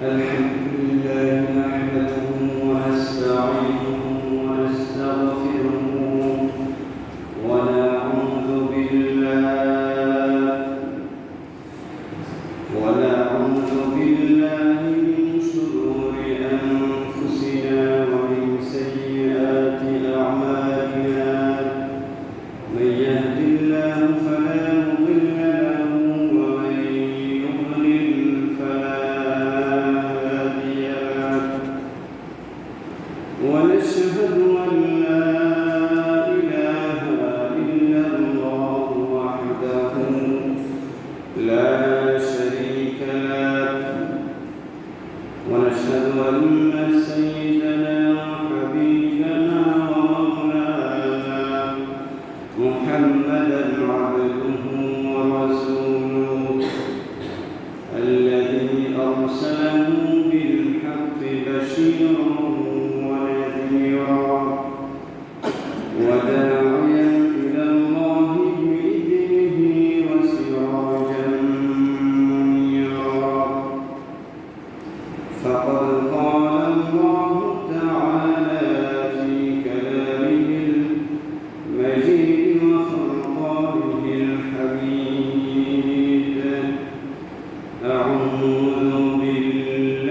الحمد لله نحمده ونستعينه ونستغفره ونعوذ بالله من شرور أنفسنا ومن سيئات أعمالنا من يهد الله فلا مضل له ومن يضلل فلا هادي له ونشهد أن لا إله إلا الله وحده لا شريك له ونشهد أن سيدنا وحبيبنا ومولانا محمدا عبده ورسوله الذي أرسله بالحق بشيرا ونذيرا وداعيا إلى الله بإذنه وسراجا منيرا فقد قال الله تعالى في كلامه المجيد وفرقانه الحميد أعوذ بالله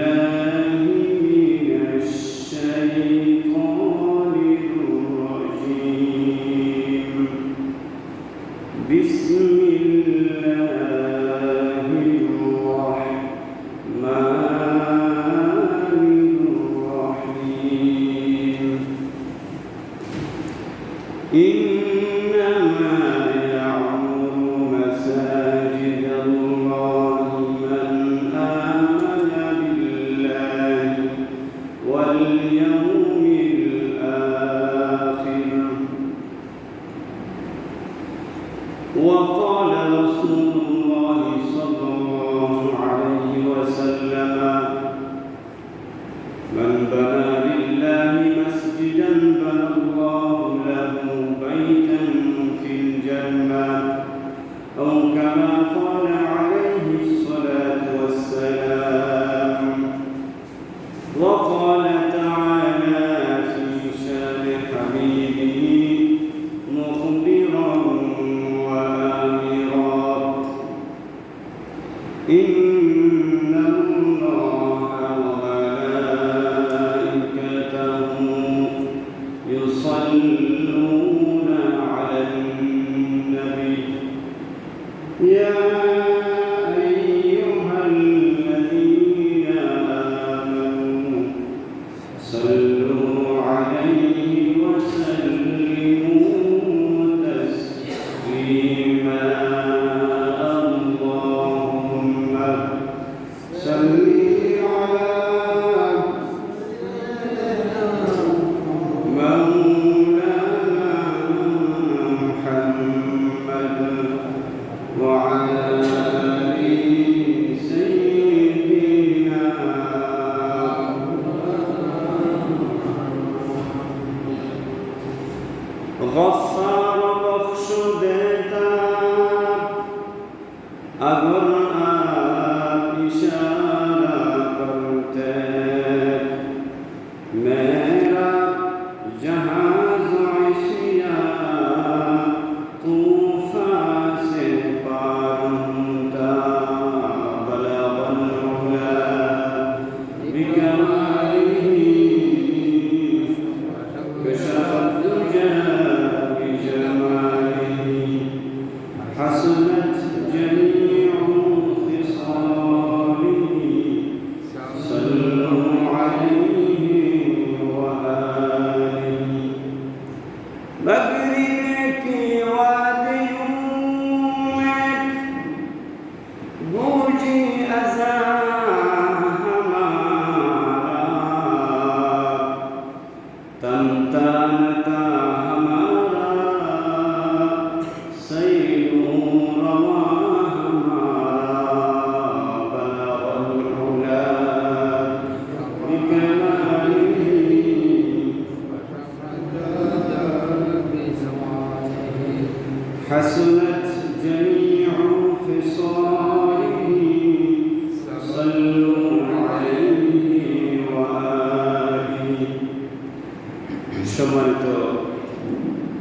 সম্মানিত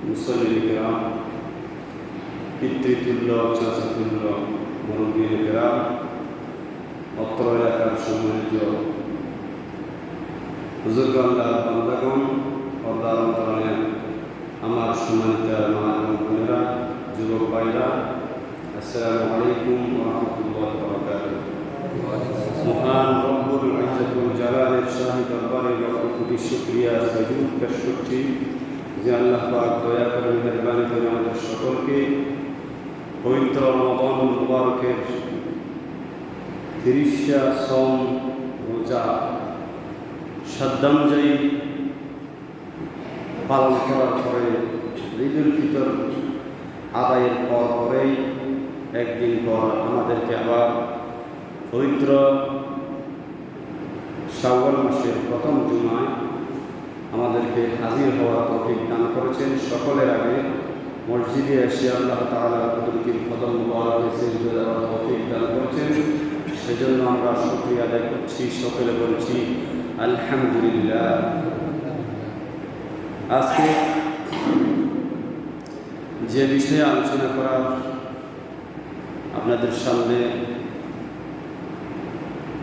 মুসল্লিরা, পিতৃতুল্য চাচাতুল্য মুরব্বীরা, অত্র এলাকার সম্মানিত হুজুরগণরা, বান্দাগণ, পর্দার অন্তরালে আমার সম্মানিত মা এবং বোনেরা, যুবক ভাইরা, আসসালামু আলাইকুম ওয়া রাহমাতুল্লাহি ওয়া বারাকাতুহু। মহান রব্বুল ইজ্জতুল জালালের শাহী দরবারে লক্ষ কোটি শুকরিয়া সাজুদ পেশ করছি যে আল্লাহ পাক দয়া করে মেহেরবানি করে আমাদের সকলকে পবিত্র রমাদান মুবারকের 30টা সম রোজা সাধ্যানুযায়ী পালন করার পরে ঈদুল ফিতর আদায়ের পরেই একদিন পর আমাদেরকে আবার পবিত্র শাওয়াল মাসের প্রথম জুমায় আমাদেরকে হাজির হওয়ার তৌফিক দান করেছেন। সকলের আগে মসজিদে এসে আল্লাহ তাআলা কুদরতির কদম মুবারকে সিজদা দেওয়ার তৌফিক দান করেছেন, সেজন্য আমরা শুকরিয়া আদায় করছি। সকলে বলছি আলহামদুলিল্লাহ। আজকে যে বিষয়ে আলোচনা করার আপনাদের সামনে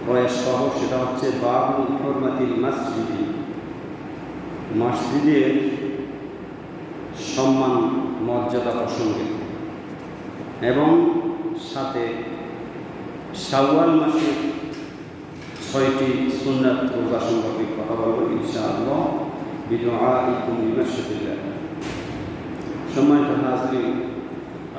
প্রয়াস করব সেটা হচ্ছে বাবুল হুরমাতিল মসজিদি, মসজিদের সম্মান মর্যাদা প্রসঙ্গে, এবং সাথে শাওয়াল মাসের 6টি সুন্নাত রোজা সম্পর্কে কথা বলব ইনশাআল্লাহ। বিদুআইকুম বিমাশাতিল্লাহ। সম্মানিত হাজিরিন,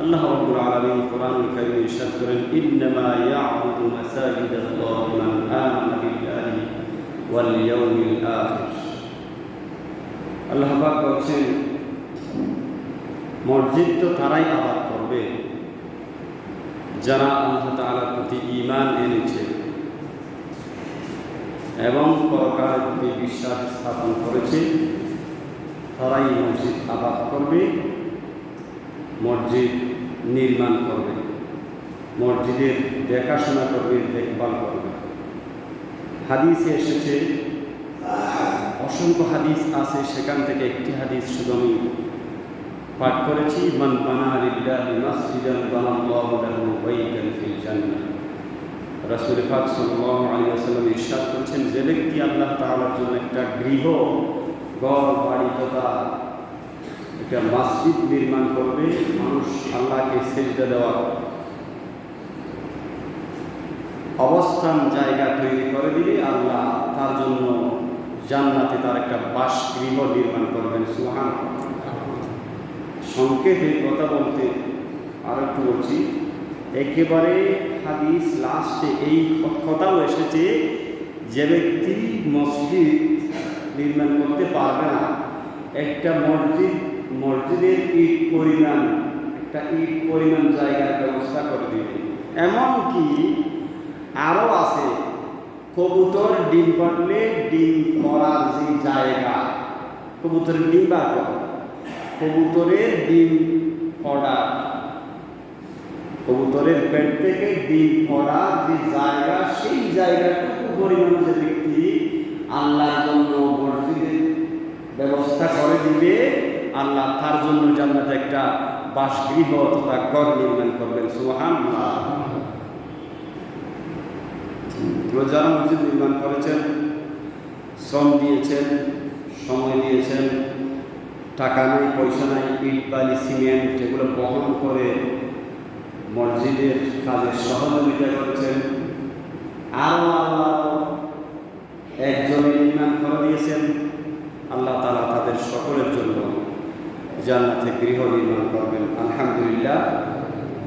আল্লাহ রাব্বুল আলামিন কোরআনুল কারীমে ইরশাদ করেন, ইন্নামা ইয়া'বুদু মাসাজিদাল্লাহি মান আমানা বিল্লাহি ওয়াল ইয়াউমিল আখির। আল্লাহ পাক বলছেন, মসজিদ তো তারাই আবাদ করবে যারা আল্লাহ তাআলার প্রতি ঈমান এনেছে এবং পরকালের প্রতি বিশ্বাস স্থাপন করেছে, তারাই মসজিদ আবাদ করবে, মসজিদ নির্মাণ করবে, মসজিদের দেখাশোনা করবে, দেখভাল করবে। হাদিসে এসেছে, অসংখ্য হাদিস আছে, সেখান থেকে একটি হাদিস শুধু আমি পাঠ করেছি, মান বানা লিল্লাহি মাসজিদান বানাল্লাহু লাহু বাইতান ফিল জান্নাহ। রাসূল পাক সাল্লাল্লাহু আলাইহি ওয়াসাল্লাম ইরশাদ করেছেন, যে ব্যক্তি আল্লাহ তাআলার জন্য একটা গৃহ, ঘর বাড়ি তথা একটা মসজিদ নির্মাণ করবে, মানুষ আল্লাহকে সিজদা দেওয়ার অবস্থান জায়গা তৈরি করে দিলে আল্লাহ তার জন্য জান্নাতে তার একটা বাসগৃহ নির্মাণ করবেন। সুবহানাল্লাহ। সংক্ষেপে কথা বলতে আর একটু বলছি, একেবারে হাদিস লাস্টে এই কথাও এসেছে, যে ব্যক্তি মসজিদ নির্মাণ করতে পারবে না, একটা মসজিদের ইট পরিমাণ জায়গার ব্যবস্থা করে দিবে। এমনকি আরও আছে, কবুতর ডিম পাড়লে ডিম পড়ার যে জায়গা, কবুতরের ডিম বার করে, কবুতরের ডিম পড়া, কবুতরের পেট থেকে ডিম পড়ার যে জায়গা, সেই জায়গাটুকু পরিমাণ যে ব্যক্তি আল্লাহর জন্য মসজিদের ব্যবস্থা করে দিবে, আল্লাহ তার জন্য জান্নাতে একটা বাসগৃহ তথা ঘর নির্মাণ করবেন। সুবহানাল্লাহ। যারা মসজিদ নির্মাণ করেছেন, শ্রম দিয়েছেন, সময় দিয়েছেন, টাকা নাই, পয়সা নাই, ইট বালি সিমেন্ট এগুলো বহন করে মসজিদের কাজে সহযোগিতা করেছেন, আরও একজনে নির্মাণ করে দিয়েছেন, আল্লাহ তাআলা তাদের সকলের জন্য জান্নাতে গৃহ নির্মাণ করবেন। আলহামদুলিল্লাহ।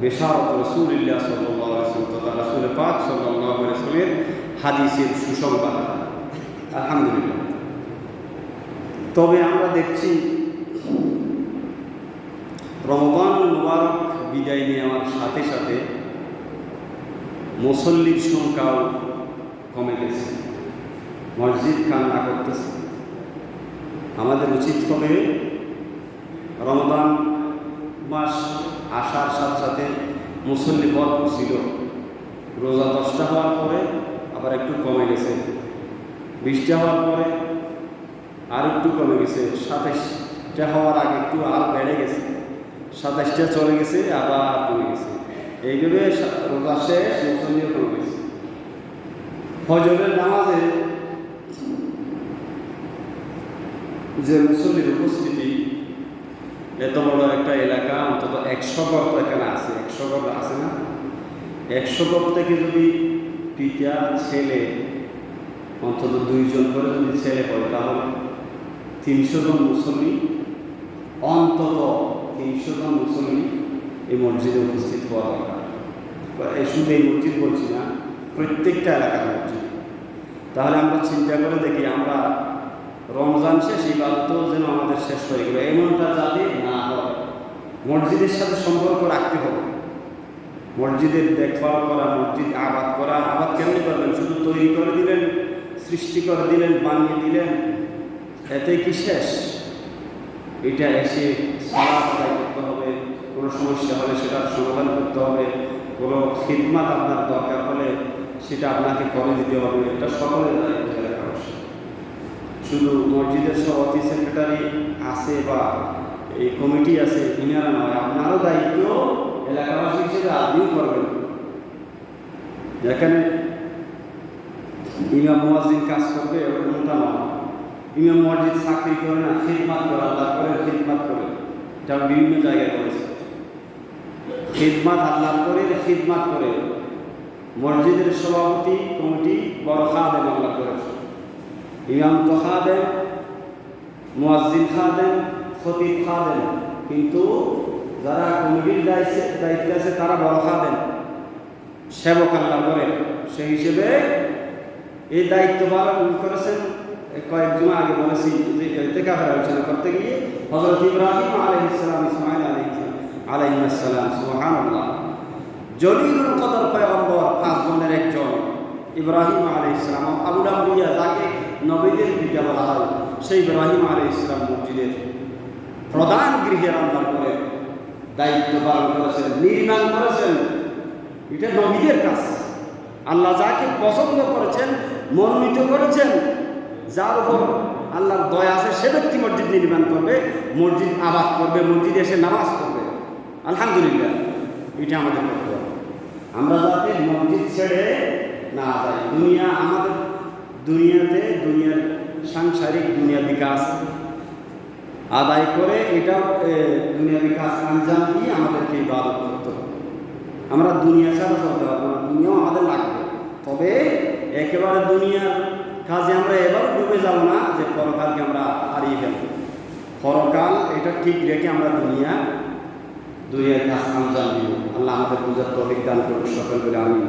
বেশারত রাসূলুল্লাহ সাল্লাল্লাহু আলাইহি ওয়াসাল্লাম তথা রাসূল পাক সাল্লাল্লাহু আলাইহি ওয়াসাল্লামের হাদিসের সুসংবাদ। আলহামদুলিল্লাহ। তবে আমরা দেখছি রমাদান মুবারক বিদায় নেওয়ার সাথে সাথে মুসল্লির সংখ্যাও কমে গেছে, মসজিদ কান্না করতেছে। আমাদের উচিত হবে রমাদান মাস আসার সাথে সাথে মুসল্লি ভরপুর ছিল, রোজা 10টা হওয়ার পরে আবার একটু কমে গেছে, 20টা হওয়ার পরে আর একটু কমে গেছে, 27টা হওয়ার আগে একটু আর বেড়ে গেছে, 27টা চলে গেছে, আবার কমে গেছে। এইভাবে রোজা শেষ, মুসল্লিও কমে গেছে। ফজরের নামাজে যে মুসল্লির উপস্থিতি, এত বড় একটা এলাকা, অন্তত 100 ঘর তো এখানে আছে, 100 ঘর আছে না? 100 ঘর থেকে যদি পিতা ছেলে অন্তত 2 জন করে যদি ছেলে হয়, তাহলে 300 জন মুসল্লি, অন্তত 300 জন মুসল্লি এই মসজিদে উপস্থিত হওয়া দরকার। শুধু এই মসজিদ বলছি না, প্রত্যেকটা এলাকার মসজিদ। তাহলে আমরা চিন্তা করে দেখি, আমরা রমজান শেষ, ইবাদতও যেন আমাদের শেষ হয়ে গেল, এমনটা যাতে না হয়। মসজিদের সাথে সম্পর্ক রাখতে হবে, মসজিদের দেখভাল করা, মসজিদ আবাদ করা। আবাদ কেমনি করবেন? শুধু তৈরি করে দিলেন, সৃষ্টি করে দিলেন, বানিয়ে দিলেন, এতে কি শেষ? এটা এসে সালাত আদায় করতে হবে, কোনো সমস্যা হলে সেটার সমাধান করতে হবে, কোনো খিদমাত আপনার দরকার হলে সেটা আপনাকে করে দিতে হবে। এটা সকলের দায়িত্ব রাখা অবশ্যই। শুধু মসজিদের সভাপতি, সেক্রেটারি আছে বা এই কমিটি আছে, ইনারা নয়, আপনারও দায়িত্ব এলাকাবাসী হিসেবে আপনিও করবেন। যেখানে ইমাম মুয়াজ্জিন কাজ করবে এরকমটা নয়। ইমাম মসজিদ চাকরি করে না, খিদমাত করে, আল্লাহ করে খিদমাত করে। এটা বিভিন্ন জায়গায় করেছে, খিদমাত আল্লাহ করে, খিদমাত করে। মসজিদের সভাপতি কমিটি বড় খাদেম আল্লাহ করেছে, ইমাম তো খাদেম, মুয়াজ্জিন খাদেম, খতিব খাদেম, কিন্তু যারা কমিটির দায়িত্বে আছে তারা বড় খাদেম, সেবক আল্লাহ করে। সেই হিসেবে এই দায়িত্ব পালন করেছেন। কয়েকজন আগে বলেছি যে ইতিকাফের আলোচনা করতে গিয়ে হযরত ইব্রাহিম আলাইহিস সালাম, ইসমাঈল আলাইহিস সালাম, সুবহানাল্লাহ, জলিলুল কদর পয়গম্বর 5 জনের একজন ইব্রাহিম আলাইহিস সালাম, আবুল আম্বিয়া, যাকে নবীদের পিতা বলা হয়, সেই ইব্রাহিম আলাইহিস সালাম মসজিদের প্রধান গৃহে রান্না করে দায়িত্ব পালন করেছেন, নির্মাণ করেছেন। এটা নবীদের কাজ। আল্লাহ যাকে পছন্দ করেছেন, মনোনীত করেছেন, যার উপর আল্লাহর দয়া আছে, সে ব্যক্তি মসজিদ নির্মাণ করবে, মসজিদ আবাদ করবে, মসজিদে এসে নামাজ পড়বে। আলহামদুলিল্লাহ, এটা আমাদের করতে হবে। আমরা যাতে মসজিদ ছেড়ে না যাই। দুনিয়া আমাদের, দুনিয়াতে দুনিয়ার সাংসারিক দুনিয়া বিকাশ আদায় করে, এটা দুনিয়া বিকাশ আঞ্জাম দিয়ে আমাদেরকে ইবাদত করতে হবে। আমরা দুনিয়া ছাড়া চলতে পারবো না, দুনিয়াও আমাদের লাগবে। তবে একেবারে দুনিয়ার কাজে আমরা এবার ডুবে যাব না যে পরকালকে আমরা হারিয়ে ফেলব। পরকাল এটা ঠিক রেখে আমরা দুনিয়ার কাজ আঞ্জাম দিব। আল্লাহ আমাদের বুঝার তৌফিক দান করুন সকল বলে আমিন।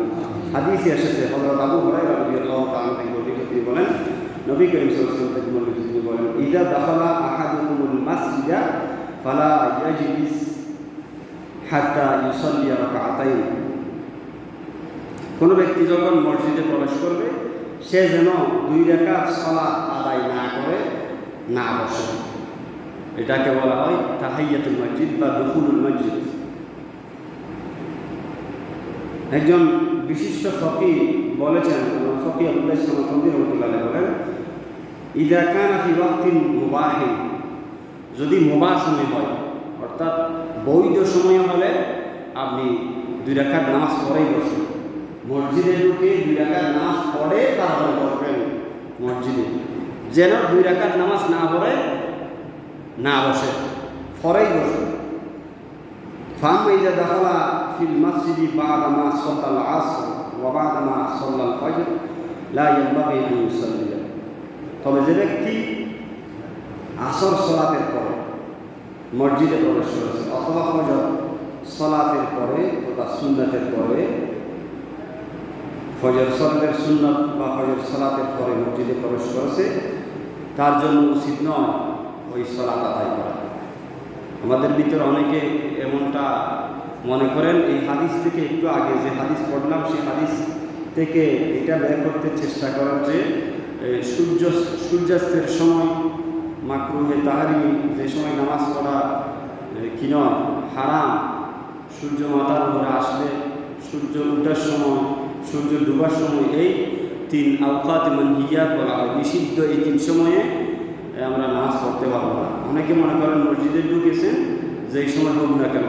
হাদিসে এসেছে, হযরত আবু হুরায়রা রাদিয়াল্লাহু তাআলা থেকে বর্ণিত, তিনি বলেন, নবী করিম সাল্লাল্লাহু আলাইহি ওয়াসাল্লাম থেকে বর্ণিত, তিনি বলেন, ইযা দাখালা আহাদুকুমুল মাসজিদা ফালা ইয়াজলিস হাত্তা ইউসাল্লি রাকাতাইন। কোনো ব্যক্তি যখন মসজিদে প্রবেশ করবে, সে যেন 2 রাকাত সালাত আদায় না করে না বসে। এটাকে বলা হয় তাহিয়াতুল মসজিদ বা দুখুলুল মসজিদ। একজন বিশিষ্ট ফকি বলেছেন, ফকি আবুল্লাহ সামাকান্দি রাহমাতুল্লাহ আলাইহি বলেন, ইযা কানা ফি ওয়াক্তিন মুবাহিন, যদি মুবাহ সময় হয়, অর্থাৎ বৈধ সময় হলে আপনি 2 রাকাত নামাজ পড়েই বসবেন। মসজিদে ঢুকে 2 রাকাত নামাজ পড়ে তারপরে বসবেন মসজিদে, যেন 2 রাকাত নামাজ না পড়ে না বসে, পরেই বসে। ফাম্মা ইযা দাখালা ফিল মসজিদি বা'দা মা সাল্লাল আসর ওয়া বা'দা মা সাল্লাল ফজর লা ইয়ানবাগি আন ইউসাল্লিয়া। তবে যে ব্যক্তি আসর সালাতের পরে মসজিদে প্রবেশ করেছে, অথবা ফজর সালাতের পরে তথা সুন্নাতের পরে, ফজর সালাতের সুন্নাত বা ফজর সালাতের পরে মসজিদে প্রবেশ করেছে, তার জন্য উচিত নয় ওই সালাত আদায় করা। আমাদের ভিতরে অনেকে এমনটা মনে করেন, এই হাদিস থেকে একটু আগে যে হাদিস পড়লাম, সেই হাদিস থেকে এটা বের করতে চেষ্টা করেন যে সূর্যাস্তের সময় মাকরুহে তাহরিমি, যে সময় নামাজ পড়া কি নয়, হারাম, সূর্য মাথার উপরে আসলে, সূর্য ওঠার সময়, সূর্য ডুবার সময়, এই 3 আওকাত মানহিয়াত বলা হয়, নিষিদ্ধ এই 3 সময়ে আমরা নামাজ পড়তে পারবো না। অনেকে মনে করেন মসজিদে ঢুকেছেন যেই সময় হোক না কেন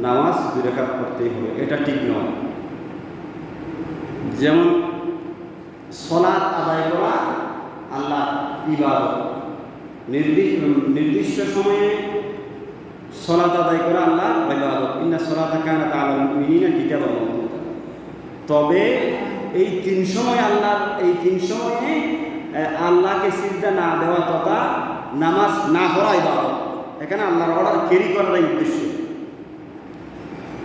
নামাজ 2 রাকাত পড়তেই হবে, এটা ঠিক নয়। যেমন সালাত আদায় করা আল্লাহ ইবাদত, নির্দিষ্ট সময়ে সালাত আদায় করা আল্লাহ ইবাদত। ইন্না সালাতা কানাত আলাল মুমিনিনা কিতাবান মাওকুতা। তবে এই 3 সময় সময়ে আল্লাহকে সিজদা না দেওয়া তথা নামাজ না পড়া ইবাদত। এখানে আল্লাহর অর্ডার ক্যারি করার উদ্দেশ্য।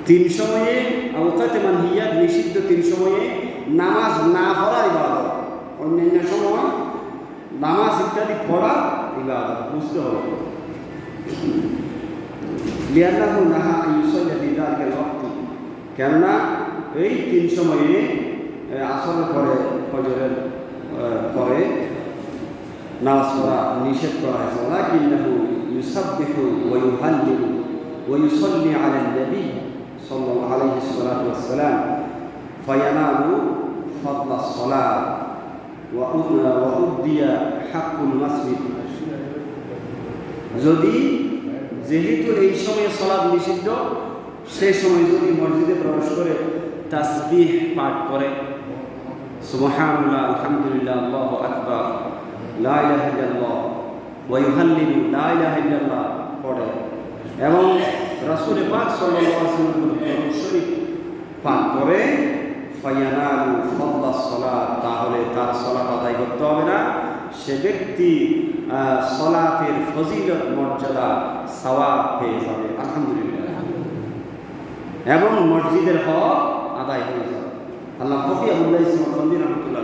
3 সময়ে আওকাতে মানহিয়াত নিষিদ্ধ 3 সময়ে নামাজ না পড়া ইবাদত, অন্যান্য সময় নামাজ ইত্যাদি পড়া ইবাদত। বুঝতে হবে লিআন্নাহু নাহা আন ইউসাল্লি ফি যালিকাল ওয়াক্ত, কেননা এই 3 সময়ে আসরের পরে ফজরের পরে নামাজ পড়া নিষেধ করা হয়েছে। ওয়ালাকিন্নাহু ইউসাব্বিহু ওয়া ইউহাল্লিলু ওয়া ইউসাল্লি আলান নবী সাল্লাল্লাহু আলাইহি ওয়াসাল্লাম ফায়ানালু ফাদলাস সালাত ওয়া উদ্দিয়া হাক্কুল মাসজিদ। যদি যেহেতু এই সময়ে সালাত নিষিদ্ধ, সেই সময় যদি মসজিদে প্রবেশ করে তাসবিহ পাঠ করে, সুবহানাল্লাহ, আলহামদুলিল্লাহ, আল্লাহু আকবার, লা ইলাহা ইল্লাল্লাহ ওয়া ইউহাল্লিলু, লা ইলাহা ইল্লাল্লাহ পড়ে এবং রাসূল পাক সাল্লাল্লাহু আলাইহি ওয়াসাল্লাম দরুদ শরীফ পাঠ করে, ফায়ানালু ফাদলাস সালাত, তাহলে তার সালাত আদায় করতে হবে না। সে ব্যক্তি সালাতের ফজিলত, মর্যাদা, সওয়াব পেয়ে যাবে, আলহামদুলিল্লাহ, এবং মসজিদের হক আদায় হয়ে যাবে। আল্লাহ ফকি আবুল্লাহ ইসলাম বন্দি রহমতুল্লাহ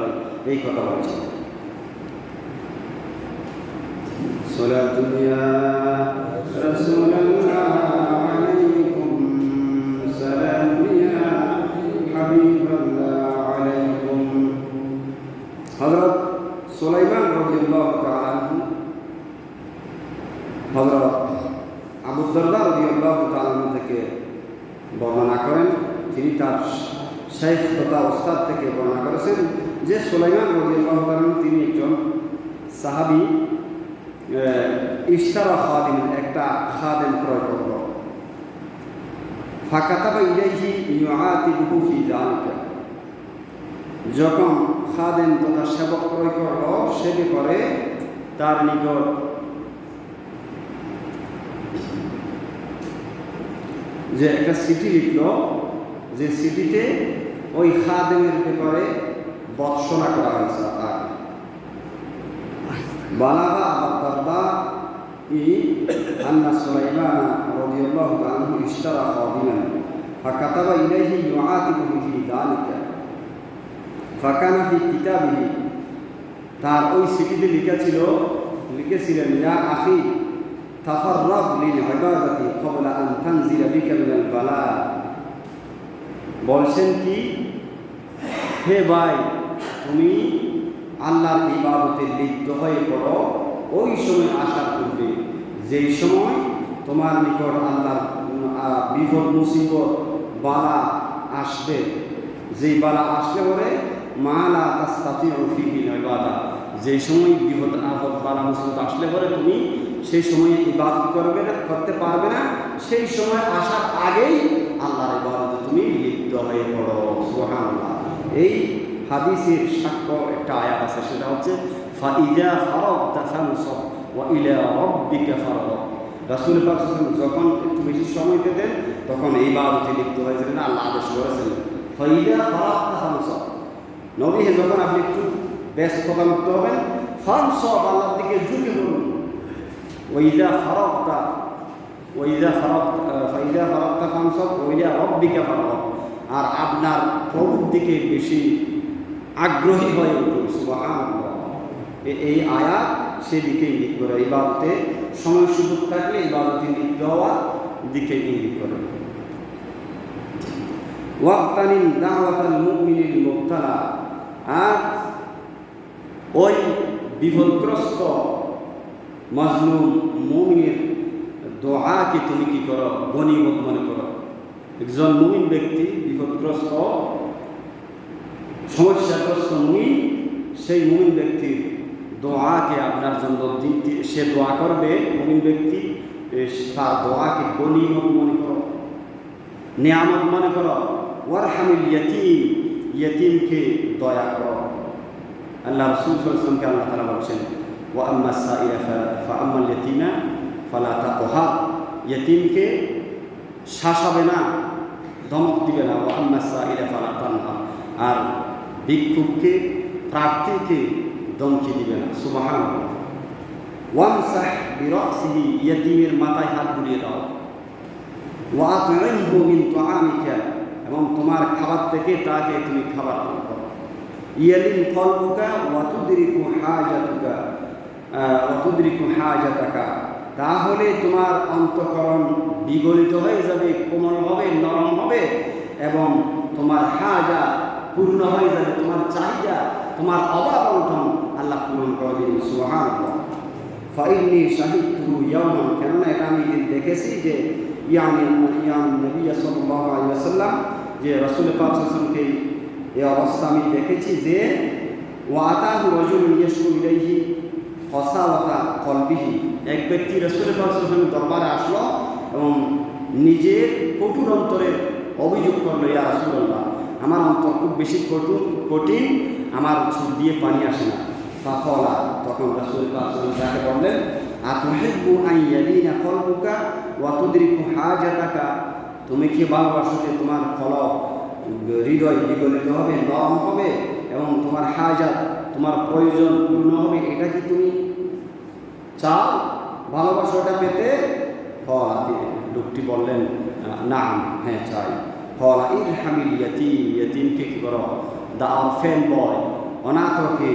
এই কথা বলছেন। সালাতুল ইয়া রাসূলুল্লাহ আলাইকুম সালাম ইয়া হাবিবাল্লাহ আলাইকুম। হযরত সুলাইমান রাদিয়াল্লাহু তাআলা আনহু, হযরত আবু দারদা রাদিয়াল্লাহু তাআলা থেকে বর্ণনা করেন, তিনি তার শাইখ তথা ওস্তাদ থেকে বর্ণনা করেছেন যে সুলাইমান রাদিয়াল্লাহু তাআলা তিনি একজন সাহাবী ইশতারা খাদিম, একটা খাদেম ক্রয় করল। ফাকাতাবা ইলাইহি ইউআতিবুহু ফি যালিকা, যখন খাদেম তথা সেবক ক্রয় করল সে ব্যাপারে তার নিকট যে একটা চিঠি লিখল, যে চিঠিতে ওই খাদেমের ব্যাপারে বৎসনা করা হয়েছে তাকে। বালাগা আবু দারদা আন্না সুলাইমান রাদিয়াল্লাহু তাআলা আনহু ইশতারা খাদিমান ফাকাতাবা ইলাইহি ইউআতিবুহু ফি যালিকা ফাকানা ফি কিতাবিহি, তার ওই চিঠিতে লিখেছিলেন ইয়া আখি তাফাররাগ লিল ইবাদাতি ক্বাবলা আন তানজিলা বিকা মিনাল বালা। বলছেন কি, হে ভাই, তুমি আল্লাহর ইবাদতে লিপ্ত হয়ে পড়ো ওই সময় আসার পূর্বে, যেই সময় তোমার নিকট আল্লাহর বিপদ মুসিবত বালা আসবে, যেই বালা আসলে পরে মা লা তাস্তাতিউ ফিহি ইবাদা, যেই সময় বিপদ আপদ বালা মুসিবত আসলে পরে তুমি সেই সময় ইবাদত করতে পারবে না, সেই সময় আসার আগেই আল্লাহর ইবাদতে তুমি লিপ্ত হয়ে পড়ো। সুবহানাল্লাহ। এই হাদিসের সাক্ষ্য একটা আয়াত আছে, সেটা হচ্ছে ফাইজা ফারাগতা ফানসাব ওয়া ইলা রাব্বিকা ফারগাব। রাসূল পাক যখন একটু বেশি সময় পেতেন তখন এই ইবাদতে লিপ্ত হয়েছিলেন, আল্লাহ আদেশ করেছেন ফাইজা ফারাগতা ফানসাব, নবী যখন আপনি একটু ব্যস্ততা মুক্ত হবেন, ফানসাব, আল্লাহর দিকে ঝুঁকে পড়ুন। ওয়াইজা ফারাগতা ফানসাব ওয়া ইলা রাব্বিকা ফারগাব, আর আপনার প্রভুর দিকে বেশি আগ্রহী হয়ে উঠুন। সুবহানাল্লাহ। এই আয়াত সেদিকে ইঙ্গিত করে, ইবাদতে সময় সুযোগ থাকলে ইবাদতে লিপ্ত হওয়ার দিকে ইঙ্গিত করে। ওয়াক্তানিন দাওয়াতাল মুমিনিল মুবতালা, আর ওই বিপদগ্রস্ত মাজলুম মুমিনের দোয়াকে তুমি কি করো, গনিমত মনে করো। একজন মুমিন ব্যক্তি বিপদগ্রস্ত সমস্যাগ্রস্ত মুমিন, সেই মুমিন ব্যক্তির দোয়াকে আপনার জন্য সে দোয়া করবে, মুমিন ব্যক্তি তার দোয়াকে গনিমত মনে করো, নিয়ামত মনে করো। ওয়ারহামিল ইয়াতীম, ইয়তীমকে দয়া করো। আল্লাহ রাসূল সাল্লাল্লাহু আলাইহি ওয়াসাল্লামকে আল্লাহ তাআলা বলছেন, ওয়া আম্মাস সাইলা ফাআম্মাল ইয়াতীমা ফালা তাকহার, ইয়তীমকে শাসাবে না, ধমক দিবে না। ওয়া আম্মাস সাইলা ফালা তানহার, আর ভিক্ষুককে প্রার্থীকে ধমকি দিবে না। সুবহানাল্লাহ। ওয়ামসাহ বিরাসিহি, ইয়তীমের মাথায় হাত বুলিয়ে দাও। ওয়া আত'ইমহু মিন তুআমিকা, এবং তোমার খাবার থেকে তাকে তুমি খাবার দান করো। ইয়ালিন কলবুকা ওয়া তুদরিকু হাজাতাকা, তাহলে তোমার অন্তঃকরণ বিগলিত হয়ে যাবে, কোমল হবে, নরম হবে, এবং তোমার হাজা পূর্ণ হয়ে যাবে, তোমার চাহিদা, তোমার অভাব অনটন আল্লাহ পূরণ করে দিন। সুবহানাল্লাহ। ফাইন্নী শাহিদতু ইয়াওমান, কেননা এটা আমি দেখেছি যে নবী সাল্লাল্লাহু আলাইহি ওয়াসাল্লাম, যে রাসূল পাক সাল্লাল্লাহু আলাইহি ওয়াসাল্লামকে এই অবস্থা আমি দেখেছি যে ওয়াতাহু রাজুলুন ইয়াশকু ইলাইহি কসাওয়াতা কলবিহি, এক ব্যক্তি রাসূল পাক সাল্লাল্লাহু আলাইহি ওয়াসাল্লামের দরবারে আসলো এবং নিজের কঠোর অন্তরের অভিযোগ করলো, ইয়া রাসূলুল্লাহ, আমার অন্তর খুব বেশি কঠিন, আমার চোখ দিয়ে পানি আসে না। ফাকালা, তখন রাসূল পাক সাল্লাল্লাহু আলাইহি ওয়াসাল্লাম তাকে বললেন, আতুহিব্বু আন ইয়ালিনা কলবুকা ওয়া তুদরিকু হাজাতাকা, তুমি কি ভালোবাসো যে তোমার কলব, হৃদয় বিগলিত হবে, নরম হবে, এবং তোমার হাজাত, তোমার প্রয়োজন পূর্ণ হবে, এটা কি তুমি চাও, ভালোবাসো ওটা পেতে? লোকটি বললেন, না, হ্যাঁ চাই। ফলা ইরহামিল ইয়াতীম, ইয়াতীমকে কি করো, দা অরফেন বয়, অনাথকে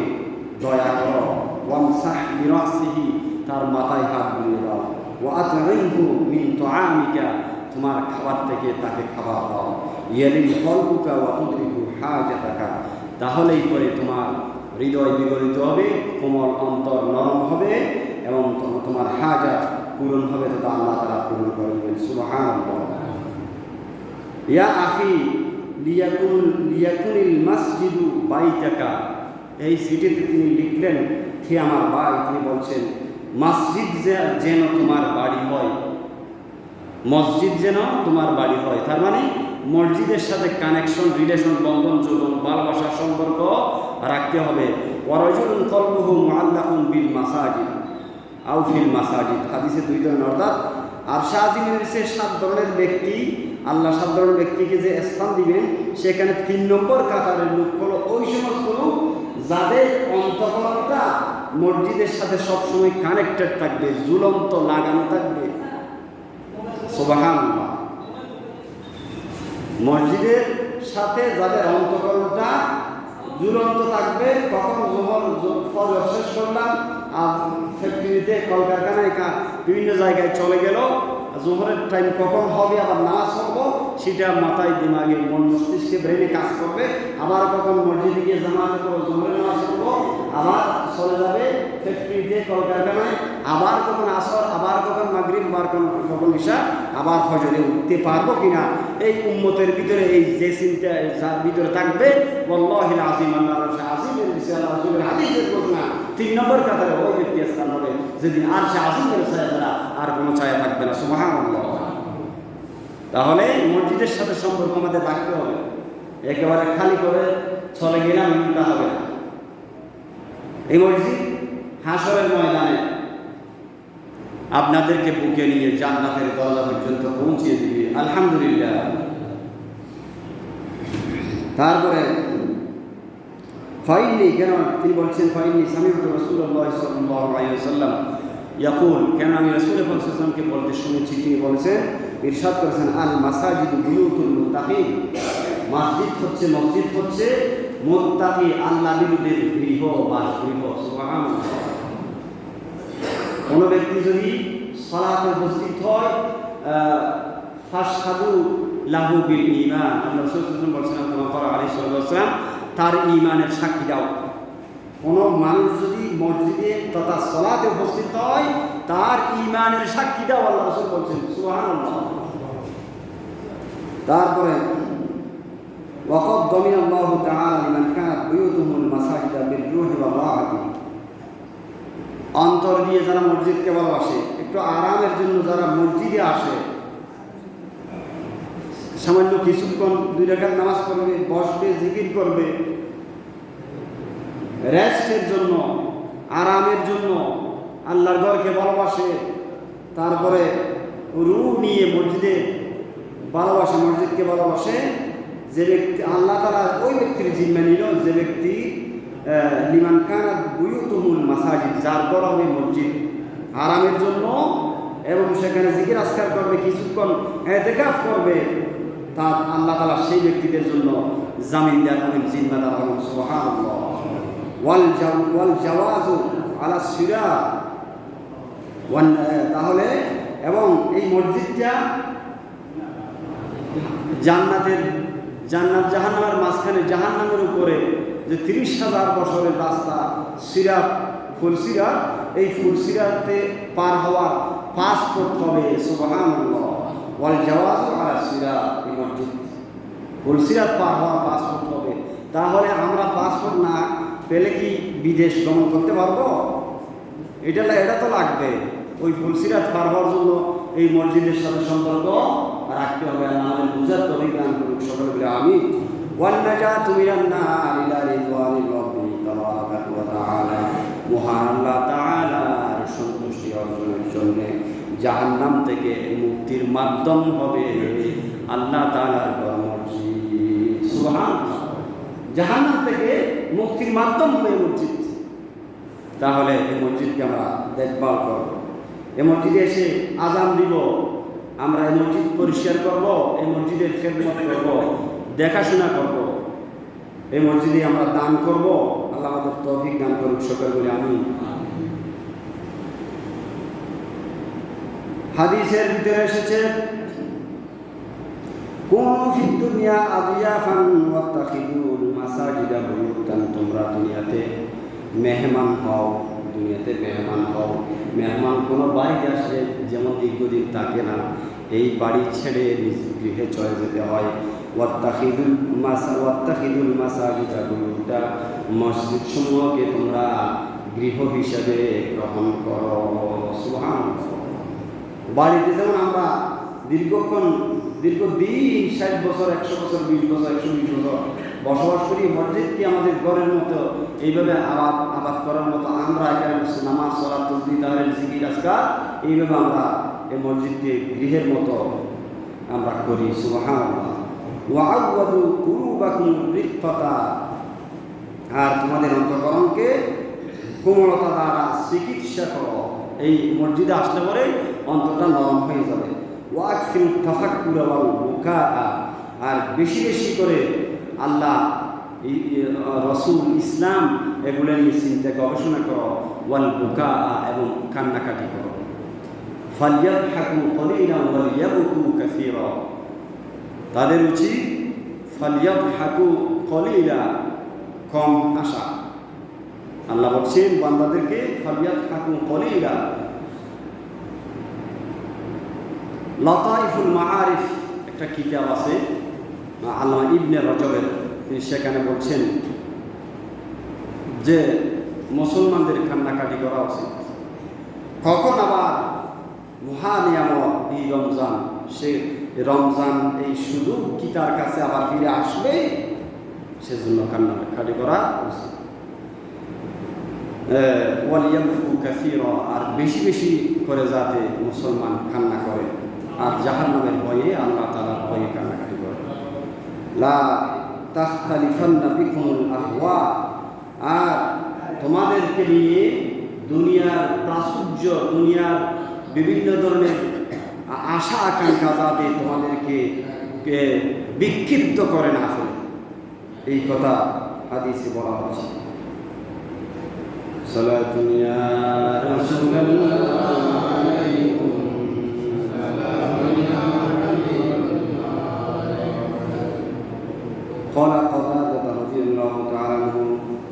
দয়া করো। ওয়ামসাহ বিরাসিহি, তার মাথায় হাত বুলিয়ে দাও। ওয়া আত'ইমহু মিন তুআমিকা, তোমার খাবার থেকে তাকে খাবার দাও। ইয়ালিন কলবুকা ওয়া তুদরিকু হাজাতাকা, তাহলেই করে তোমার হৃদয় বিগলিত হবে, কোমল অন্তর নরম হবে, এবং তোমার হাজাত পূরণ হবে, তো আল্লাহ তাআলা পূরণ করে দেবেন। সুবহানাল্লাহ। ইয়া আখি লিয়াকুনিল মাসজিদু বাইতাকা, এই সিটিতে তিনি লিখলেন, হে আমার ভাই, তিনি বলছেন মসজিদ যেন তোমার বাড়ি হয়, মসজিদ যেন তোমার বাড়ি হয়। তার মানে মসজিদের সাথে কানেকশন, রিলেশন, বন্ধন, যোজন, ভালোবাসার সম্পর্ক রাখতে হবে। ওয়ারাজুলুন কলবুহু মুআল্লাকুন বিল মাসাজিদ আও ফিল মাসাজিদ, হাদিসে 2 ধরনের, অর্থাৎ আরশে আজিমের নিচে 7 ধরনের ব্যক্তি, আল্লাহ 7 ধরনের ব্যক্তিকে যে স্থান দিবেন, সেখানে 3 নম্বর কাতারের লোক হলো ওই সমস্ত লোক যাদের অন্তঃকরণটা মসজিদের সাথে সবসময় কানেক্টেড থাকবে, ঝুলন্ত লাগানো থাকবে। সুবহানাল্লাহ। মসজিদের সাথে যাদের অন্তঃকরণটা ঝুলন্ত থাকবে, কখন ফজর শেষ করলাম, আর ফ্যাক্টরিতে, কলকারখানায়, বিভিন্ন জায়গায় চলে গেল, জোহরের টাইম কখন হবে, আবার নামাজ পড়বো, সেটা মাথায়, দিমাগে, মন মস্তিষ্কে, ব্রেনে কাজ করবে। আবার কখন মসজিদে গিয়ে জামাতে করবো, জোহরের নামাজ পড়বো, আবার চলে যাবে ফ্যাক্টরিতে, কলকারখানায়, আবার কখন আসর, আবার কখন মাগরিব, আবার কখন ঈশা, আবার ফজরে উঠতে পারবো কিনা, এই উম্মতের ভিতরে এই যে চিন্তা ভিতরে থাকবে, ওয়াল্লাহিল আযীম, আল্লাহর আরশে আযীমের বিষয়ে আল্লাহ রাসূলের হাদিসের ঘটনা 3 নম্বর কাতারে ওই ব্যক্তি স্থান হবে যেদিন আরশে আযীমের ছায়া ছাড়া আর কোনো ছায়া থাকবে না। সুবহানাল্লাহ। তাহলে মসজিদের সাথে সম্পর্ক আমাদের রাখতে হবে, একেবারে খালি করে চলে গেলাম এমনটা হবে না। এই মসজিদ হাসরের ময়দানে আপনাদেরকে বুকে নিয়ে জান্নাতের দরজা পর্যন্ত পৌঁছিয়ে দিবে, আলহামদুলিল্লাহ। তারপরে ফাইন্নি, কেন তিনি বলছেন, ফাইন্নি সামি'তু রাসূলুল্লাহ সাল্লাল্লাহু আলাইহি ওয়াসাল্লাম ইয়াকুল, কেন আমি রাসূল সাল্লাল্লাহু আলাইহি ওয়াসাল্লামকে বলতে শুনেছি, তিনি বলেছেন, ইরশাদ করেছেন, আল মাসাজিদু বুয়ুতুল মুত্তাকিন, মসজিদ হচ্ছে মুত্তাকি, আল্লাহ বিরুদ্ধে গৃহ, বাসগৃহ। সুবহানাল্লাহ। কোনো ব্যক্তি যদি সালাতে উপস্থিত হয়, ফাশহাদু লাহু বিল ঈমান, আল্লাহ রাসূল সাল্লাল্লাহু আলাইহি ওয়াসাল্লাম তার ঈমানের সাক্ষী দাও। কোনো মানুষ যদি মসজিদে তথা সালাতে উপস্থিত হয়, তার ঈমানের সাক্ষী দাও, আল্লাহ রাসূল বলছেন। সুবহানাল্লাহ। তারপরে ওয়াকাদ দামিনাল্লাহু তাআলা লিমান কানাত বুয়ুতুহুল মাসাজিদা বির রূহি ওয়াল রাহাতি, অন্তর দিয়ে যারা মসজিদকে ভালোবাসে, একটু আরামের জন্য যারা মসজিদে আসে, সামান্য কিছুক্ষণ 2 রাকাত নামাজ পড়বে, বসবে, জিকির করবে, রেস্টের জন্য, আরামের জন্য, আল্লাহর ঘরকে ভালোবাসে, তারপরে রূহ নিয়ে মসজিদে ভালোবাসে, মসজিদকে ভালোবাসে, যে ব্যক্তি আল্লাহ তাআলা ওই ব্যক্তির জিম্মা নিল, যে ব্যক্তি লিমান কানাত বুয়ুতুহুল মাসাজিদ, যার ঘর হবে মসজিদ, আরামের জন্য এবং সেখানে জিকির আজকার করবে, কিছুক্ষণ ইতিকাফ করবে, তা আল্লাহ তাআলা সেই ব্যক্তিদের জন্য জামিনদার হবেন, জিম্মাদার হবেন। সুবহানাল্লাহ। ওয়াল জাওয়াজু আলা সিরাত, তাহলে এবং এই মসজিদটা জান্নাত জাহান্নামের মাঝখানে, জাহান্নামের উপরে যে 30,000 বছরের রাস্তা, সিরাত, ফুলসিরাত, এই ফুলসিরাতে পার হওয়ার পাসপোর্ট হবে। সুবহানাল্লাহ। ওয়াল জাওয়াজু আলা সিরাত, এই মসজিদ ফুলসিরাত পার হওয়ার পাসপোর্ট হবে। তাহলে আমরা পাসপোর্ট না পেলে কি বিদেশ গমন করতে পারবো? এটা তো লাগবে। ওই ফুলসিরাত পার হওয়ার জন্য এই মসজিদের সাথে সম্পর্ক রাখতে হবে। আমাদের বুঝার তৌফিক দান করুন সকলে বলে আমিন। ওয়ান নাজাতু মিনান নার ইলা রিদওয়ানি রাব্বি তাবারাকা ওয়া তাআলা, মহান আল্লাহ তাআলার সন্তুষ্টি অর্জনের জন্য জাহান্নাম থেকে মুক্তির মাধ্যম হবে আল্লাহ তাআলার ঘর মসজিদ। সুবহানাল্লাহ। জাহান্নাম থেকে মুক্তির মাধ্যম হবে মসজিদ। তাহলে এই মসজিদকে আমরা দেখভাল করব, এই মসজিদে এসে আজান দিব, আমরা এই মসজিদ পরিষ্কার করব, এই মসজিদের খেদমত করব, দেখাশোনা করব, এই মসজিদে আমরা দান করব। আল্লাহ আমাদের তৌফিক দান করুক সকল বলে আমিন। হাদিসের ভিতরে এসেছে, কুনু ফিদ দুনিয়া আদিয়াফান ওয়াত্তাখিদুল মাসাজিদা বুয়ুতান, তোমরা দুনিয়াতে মেহমান হও, দুনিয়াতে মেহমান হও। মেহমান কোনো বাড়িতে আসলে যেমন দীর্ঘদিন থাকে না, এই বাড়ি ছেড়ে নিজ গৃহে চলে যেতে হয়। ওয়াত্তাখিদুল মাসাজিদা বুয়ুতা, মসজিদ সমূহকে তোমরা গৃহ হিসাবে গ্রহণ করো। সুবহানাল্লাহ। বাড়িতে যেমন আমরা দীর্ঘদিন 60 বছর, 100 বছর, 20 বছর, 120 বছর বসবাস করি, মসজিদকে আমাদের ঘরের মতো এইভাবে আবাদ করার মতো আমরা এখানে নামাজ, সালাত, তাসবিহ, তাহলিল, জিকির, আজকার, এইভাবে আমরা এই মসজিদকে গৃহের মতো আমরা করি। সুবহানাল্লাহ। ওয়াআওয়াদু কুলুবাকুম রিফাতা, আর তোমাদের অন্তঃকরণকে কোমলতা দ্বারা চিকিৎসা করো। এই মসজিদে আসলে পরে অন্তরটা নরম হয়ে যাবে। ওয়াকফিল তাফাক্কুর ওয়াল বুকা, আর বেশি বেশি করে আল্লাহ, রসুল, ইসলাম এগুলো নিয়ে চিন্তা গবেষণা করো। ওয়াল বুকা, এবং কান্নাকাটি করো। ফালইয়াদহাকু কলিলান ওয়ালিয়াবকু কাসীরা, তাদের উচিত ফালইয়াদহাকু কলিলা, কম হাসা। আল্লাহ বলছেন বান্দাদেরকে ফালইয়াদহাকু কলিলা। লতাইফুল মাআরিফ একটা কিতাব আছে আল্লামা ইবনে রজবের, তিনি সেখানে বলছেন যে মুসলমানদের কান্নাকাটি করা উচিত। কখন আবার মহানিয়ামত এই রমজান, সে রমজান এই সুযোগ কি তার কাছে আবার ফিরে আসবে, সেজন্য কান্নাকাটি করা উচিত। ওয়ালিয়াবকু কাসীরা, আর বেশি বেশি করে যাতে মুসলমান কান্না করে, আর জাহান্নামের ভয়ে, আল্লাহ তাআলার ভয়ে কান্নাকাটি করে। লা তাখতালিফান্না বিকুমুল আহওয়া, আর তোমাদেরকে নিয়ে দুনিয়ার প্রাচুর্য, দুনিয়ার বিভিন্ন ধরনের আশা আকাঙ্ক্ষা যাতে তোমাদেরকে বিক্ষিপ্ত করে না ফেলে, এই কথা হাদিসে বলা হচ্ছে। সালাতুন ইয়া রাসূলুল্লাহ আলাইকুম সালাতুন ইয়া قال قتادة رضي الله تعالى عنه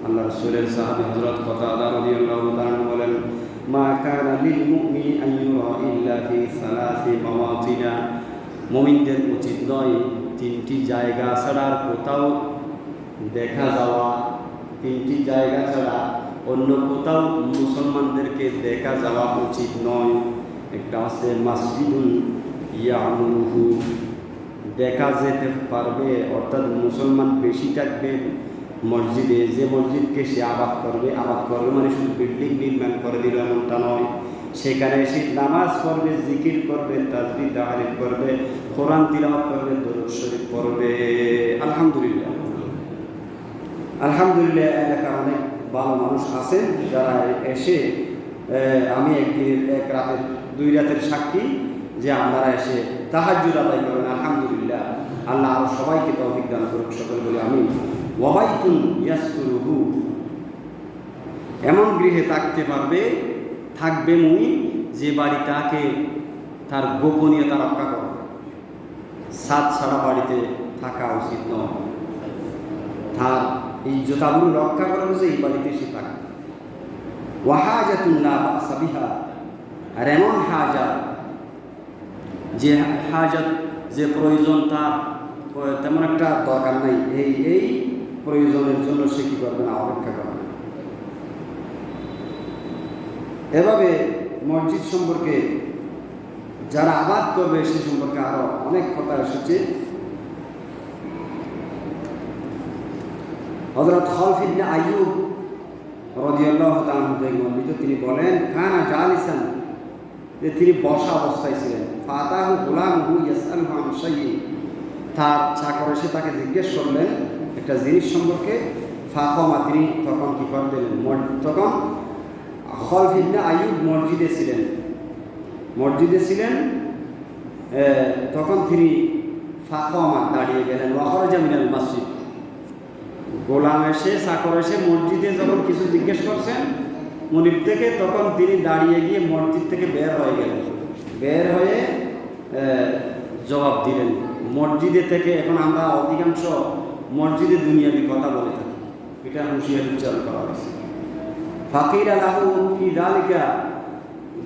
أن رسول صحابي حضرت قتادة رضي الله تعالى عنه বলেন, ما كان للمؤمن أن يرى إلا في 3 مواطن, মুমিনদের উচিত নয় 3টি জায়গা ছাড়া কোথাও দেখা যাওয়া, 3টি জায়গা ছাড়া অন্য কোথাও মুসলমানদেরকে দেখা যাওয়া উচিত নয়। একটা আছে মসজিদুন ইয়ামুরুহু, দেখা যেতে পারবে, অর্থাৎ মুসলমান বেশি থাকবে মসজিদে, যে মসজিদকে সে আবাদ করবে মানে শুধু বিল্ডিং নির্মাণ করে দিল এমনটা নয়। সেখানে এসে নামাজ পড়বে, জিকির করবে, তাসবিহ তাহলিল করবে, কোরআন তিলাওয়াত করবে, দরুদ শরীফ পড়বে। আলহামদুলিল্লাহ এলাকার অনেক ভালো মানুষ আছেন যারা এসে, আমি একদিনের এক রাতের 2 রাতের সাক্ষী যে আপনারা এসে তাহাজ্জুদ আদায় করেন। আলহামদুলিল্লাহ, আল্লাহ আরো সবাইকে তৌফিক দান করুক, সকলে বলি আমিন। ওয়াবাইতুন ইয়াসতুরুহু, এমন গৃহে থাকবে মুই যে বাড়িটাকে তার গোপনীয়তা রক্ষা করে। সাত ছাড়া বাড়িতে থাকা উচিত নয়, তার ইজ্জতাবরু রক্ষা করবে যে এই বাড়িতে সে থাকে। ওয়াহাজাতুন লা বা'সা বিহা, আর এমন হাজাত যে প্রয়োজন তার তেমন একটা দরকার নাই, এই প্রয়োজনের জন্য সে কি করবে না, অপেক্ষা করবে না। এভাবে মসজিদ সম্পর্কে যারা আবাদ করবে সে সম্পর্কে আরো অনেক কথা এসেছে। হযরত খালফ ইবনে আইয়ুব রাদিয়াল্লাহু তাআলা থেকে বর্ণিত, তিনি বলেন কানা জালিসান, যে তিনি বসা অবস্থায় ছিলেন। ফাতাহু গুলামহু ইয়াসআলহু আন শাইইন, তার চাকর এসে তাকে জিজ্ঞেস করলেন একটা জিনিস সম্পর্কে। ফাকামা, তিনি তখন কি করে দিলেন, তখন খালফ ইবনে আইয়ুব মসজিদে ছিলেন, তখন তিনি ফাকামা দাঁড়িয়ে গেলেন। ওয়া খারাজা মিনাল মসজিদ, গোলাম এসে চাকর এসে মসজিদে যখন কিছু জিজ্ঞেস করছেন মনিব থেকে, তখন তিনি দাঁড়িয়ে গিয়ে মসজিদ থেকে বের হয়ে গেলেন, বের হয়ে জবাব দিলেন মসজিদে থেকে। এখন আমরা অধিকাংশ মসজিদে দুনিয়াবি কথা বলে থাকি, এটা হুঁশিয়ারি উচ্চারণ করা হয়েছে। ফাকির আলাহু ফি যালিকা,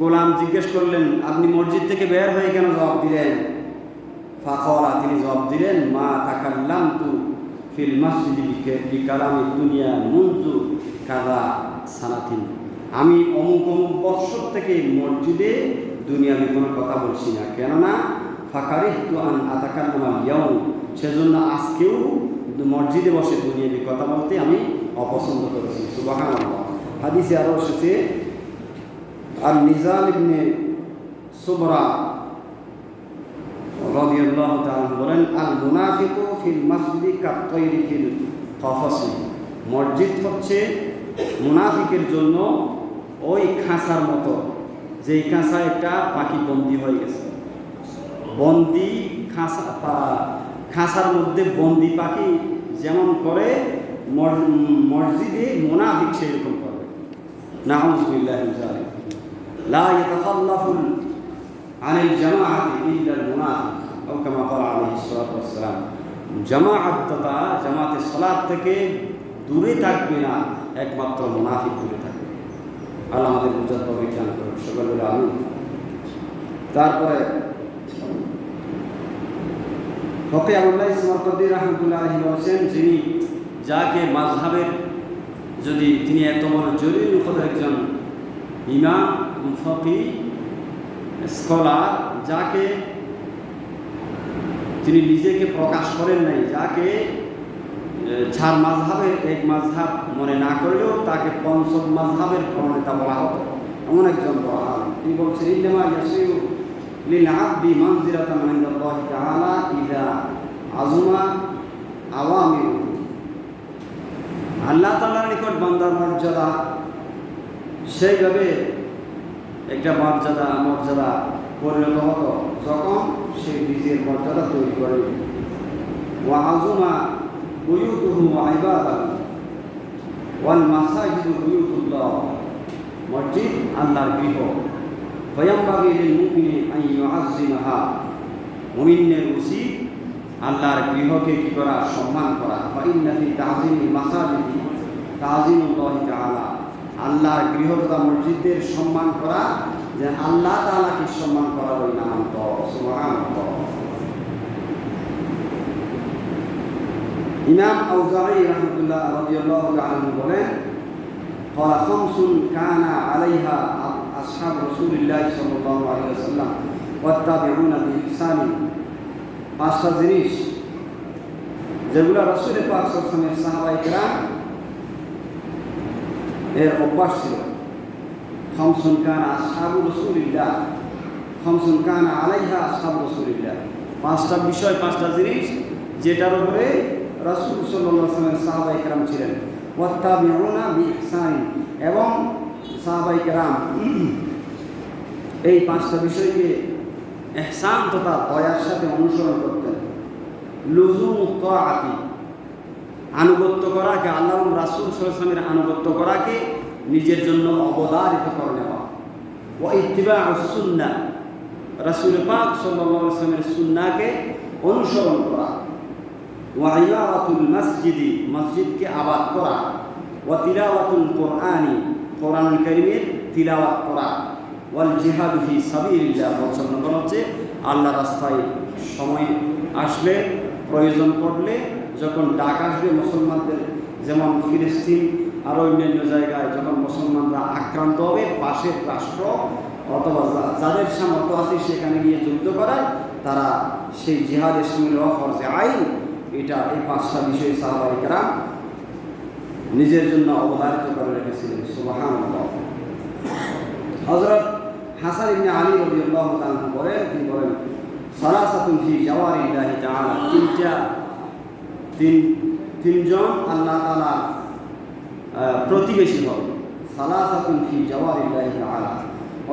গোলাম জিজ্ঞেস করলেন আপনি মসজিদ থেকে বের হয়ে কেন জবাব দিলেন? ফাকালা, তিনি জবাব দিলেন মা তাকাল্লামতু ফিল মসজিদি বিকালামি দুনিয়া মুনযু কাযা সানাতিন, আমি অমুক বৎসর থেকে মসজিদে দুনিয়াবি কোনো কথা বলছি না, কেননা ফাকারিহতু আন আতাকাল্লামাল ইয়াউম, সেজন্য আজকেও মসজিদে বসে দুনিয়াবি কথা বলতে আমি অপছন্দ করেছি। সুবহানাল্লাহ। হাদিসে আরও এসেছে, আর নিজাম ইবনে সুবরা রাদিয়াল্লাহু তাআলা বলেন আল মুনাফিকু ফিল মসজিদি কাত-তায়রি ফিল কফাসি, মসজিদ হচ্ছে মুনাফিকের জন্য ওই খাঁচার মতো, যেই খাঁচায় একটা পাখি বন্দী হয়ে গেছে। বন্দি খাঁচার মধ্যে বন্দি পাখি যেমন করে মসজিদে মুনাফিক সেরকম করবে। নাউযুবিল্লাহি মিন যালিক। লা ইয়াতাখাল্লাফু আনিল জামাআতি ইল্লাল মুনাফিক, আও কামা ক্বালা আলাইহিস সালাতু ওয়াস সালাম। জামাতে সালাত থেকে দূরে থাকবে না, একমাত্র মুনাফিক দূরে থাকবে। আল্লাহ আমাদের বুঝার তৌফিক দান করুন, সকলে বলে আমিন। তারপরে ফকি আবুল্লাহ ইসমারকদ্দি রাহমাতুল্লাহ আলাইহি বলেছেন, যিনি যাকে মাযহাবের, যদি তিনি এত বড় জলিল কদর একজন ইমাম, ফকি, স্কলার, যাকে তিনি নিজেকে প্রকাশ করেন নাই, যাকে চার মাযহাবের এক মাযহাব মনে না করলেও তাকে পঞ্চম মাযহাবের প্রণেতা বলা হতো, এমন একজন বড় আলেম। তিনি বলছেন ইন্নামা ইয়াসিরু লিল আবদি মানজিলাতান ইনদাল্লাহি তাআলা ইযা আযুমা আওয়ামিরু, আল্লাহ তাআলার নিকট বান্দার মর্যাদা সেইভাবে একটা মর্যাদা পরিণত হতো যখন সে নিজের মর্যাদা তৈরি করে। ওয়া আযুমা বুয়ুতুহু ইবাদাতু ওয়াল মাসাজিদু বুয়ুতুল্লাহ, মসজিদ আল্লাহর গৃহ। ফায়ামবাগি লিল মুমিনি আন ইউআযযিমাহা, মুমিনের উচিত আল্লাহর গৃহকে কি করা, সম্মান করা। ফাইন্না ফি তাযীমিল মাসাজিদি তাযীমুল্লাহি তাআলা, আল্লাহর গৃহ তথা মসজিদের সম্মান করা, যে আল্লাহ তাআলাকে সম্মান করা ওই নামান্তর। সুবহানাল্লাহ। ইমাম আউজাঈ রাহমাতুল্লাহ রাদিয়াল্লাহু তাআলা বলেন قال خمس كان عليها أصحاب رسول الله صلى الله عليه وسلم والتابعون بإحسان পাঁচটা জিনিস যেগুলো রাসূল পাক সাল্লাল্লাহু আলাইহি ওয়াসাল্লামের সাহাবায়ে কেরাম এর অভ্যাস ছিল। খামসুন কানা আসহাবু রাসূলিল্লাহ, খামসুন কানা আলাইহা আসহাবু রাসূলিল্লাহ, পাঁচটা বিষয়, পাঁচটা জিনিস যেটার উপরে রাসূল সাল্লাল্লাহু আলাইহি ওয়াসাল্লামের সাহাবায়ে কেরাম ছিলেন। ওয়াত্তাবিউনা বিইহসান, এবং সাহাবায়ে কেরাম এই পাঁচটা বিষয়কে ইহসান তথা দয়ার সাথে অনুসরণ করতেন। লুজুমুত তাআতি, আনুগত্য করাকে, আল্লাহ এবং রাসূল সাল্লাল্লাহু আলাইহি ওয়াসাল্লামের আনুগত্য করাকে নিজের জন্য অবধারিত করে নেওয়া। ওয়া ইত্তিবাউস সুন্নাহ, রাসূল পাক সাল্লাল্লাহু আলাইহি ওয়াসাল্লামের সুন্নাহকে অনুসরণ করা। ওয়া ইমারাতুল মসজিদি, মসজিদকে আবাদ করা। ওয়া তিলাওয়াতুল কুরআনি, কোরআনুল কারীমের তিলাওয়াত করা। ওয়াল জিহাদ ফি সাবিলিল্লাহ, বছর নম্বর হচ্ছে আল্লাহর রাস্তায় সময় আসলে, প্রয়োজন পড়লে, যখন ডাক আসবে মুসলমানদের, যেমন ফিলিস্তিন আর অন্যান্য জায়গায় যখন মুসলমানরা আক্রান্ত হবে, পাশের রাষ্ট্র অথবা যাদের সামর্থ্য আছে সেখানে গিয়ে যুদ্ধ করার, তারা সেই জিহাদের সামিল হওয়া ফরজে আইন। এটা এই পাঁচটা বিষয় সাহাবায়ে কেরাম নিজের জন্য অবধারিত করে রেখেছিলেন। সুবহানাল্লাহ। হযরত হাসান ইবনে আলী রাদিয়াল্লাহু তাআলা বলেন, তিনি বলেন সালাসাতুন ফি জাওয়ারিল্লাহি তাআলা, তিনজন আল্লাহ তাআলার প্রতিবেশী হবে। সালাসাতুন ফি জাওয়ারিল্লাহি তাআলা,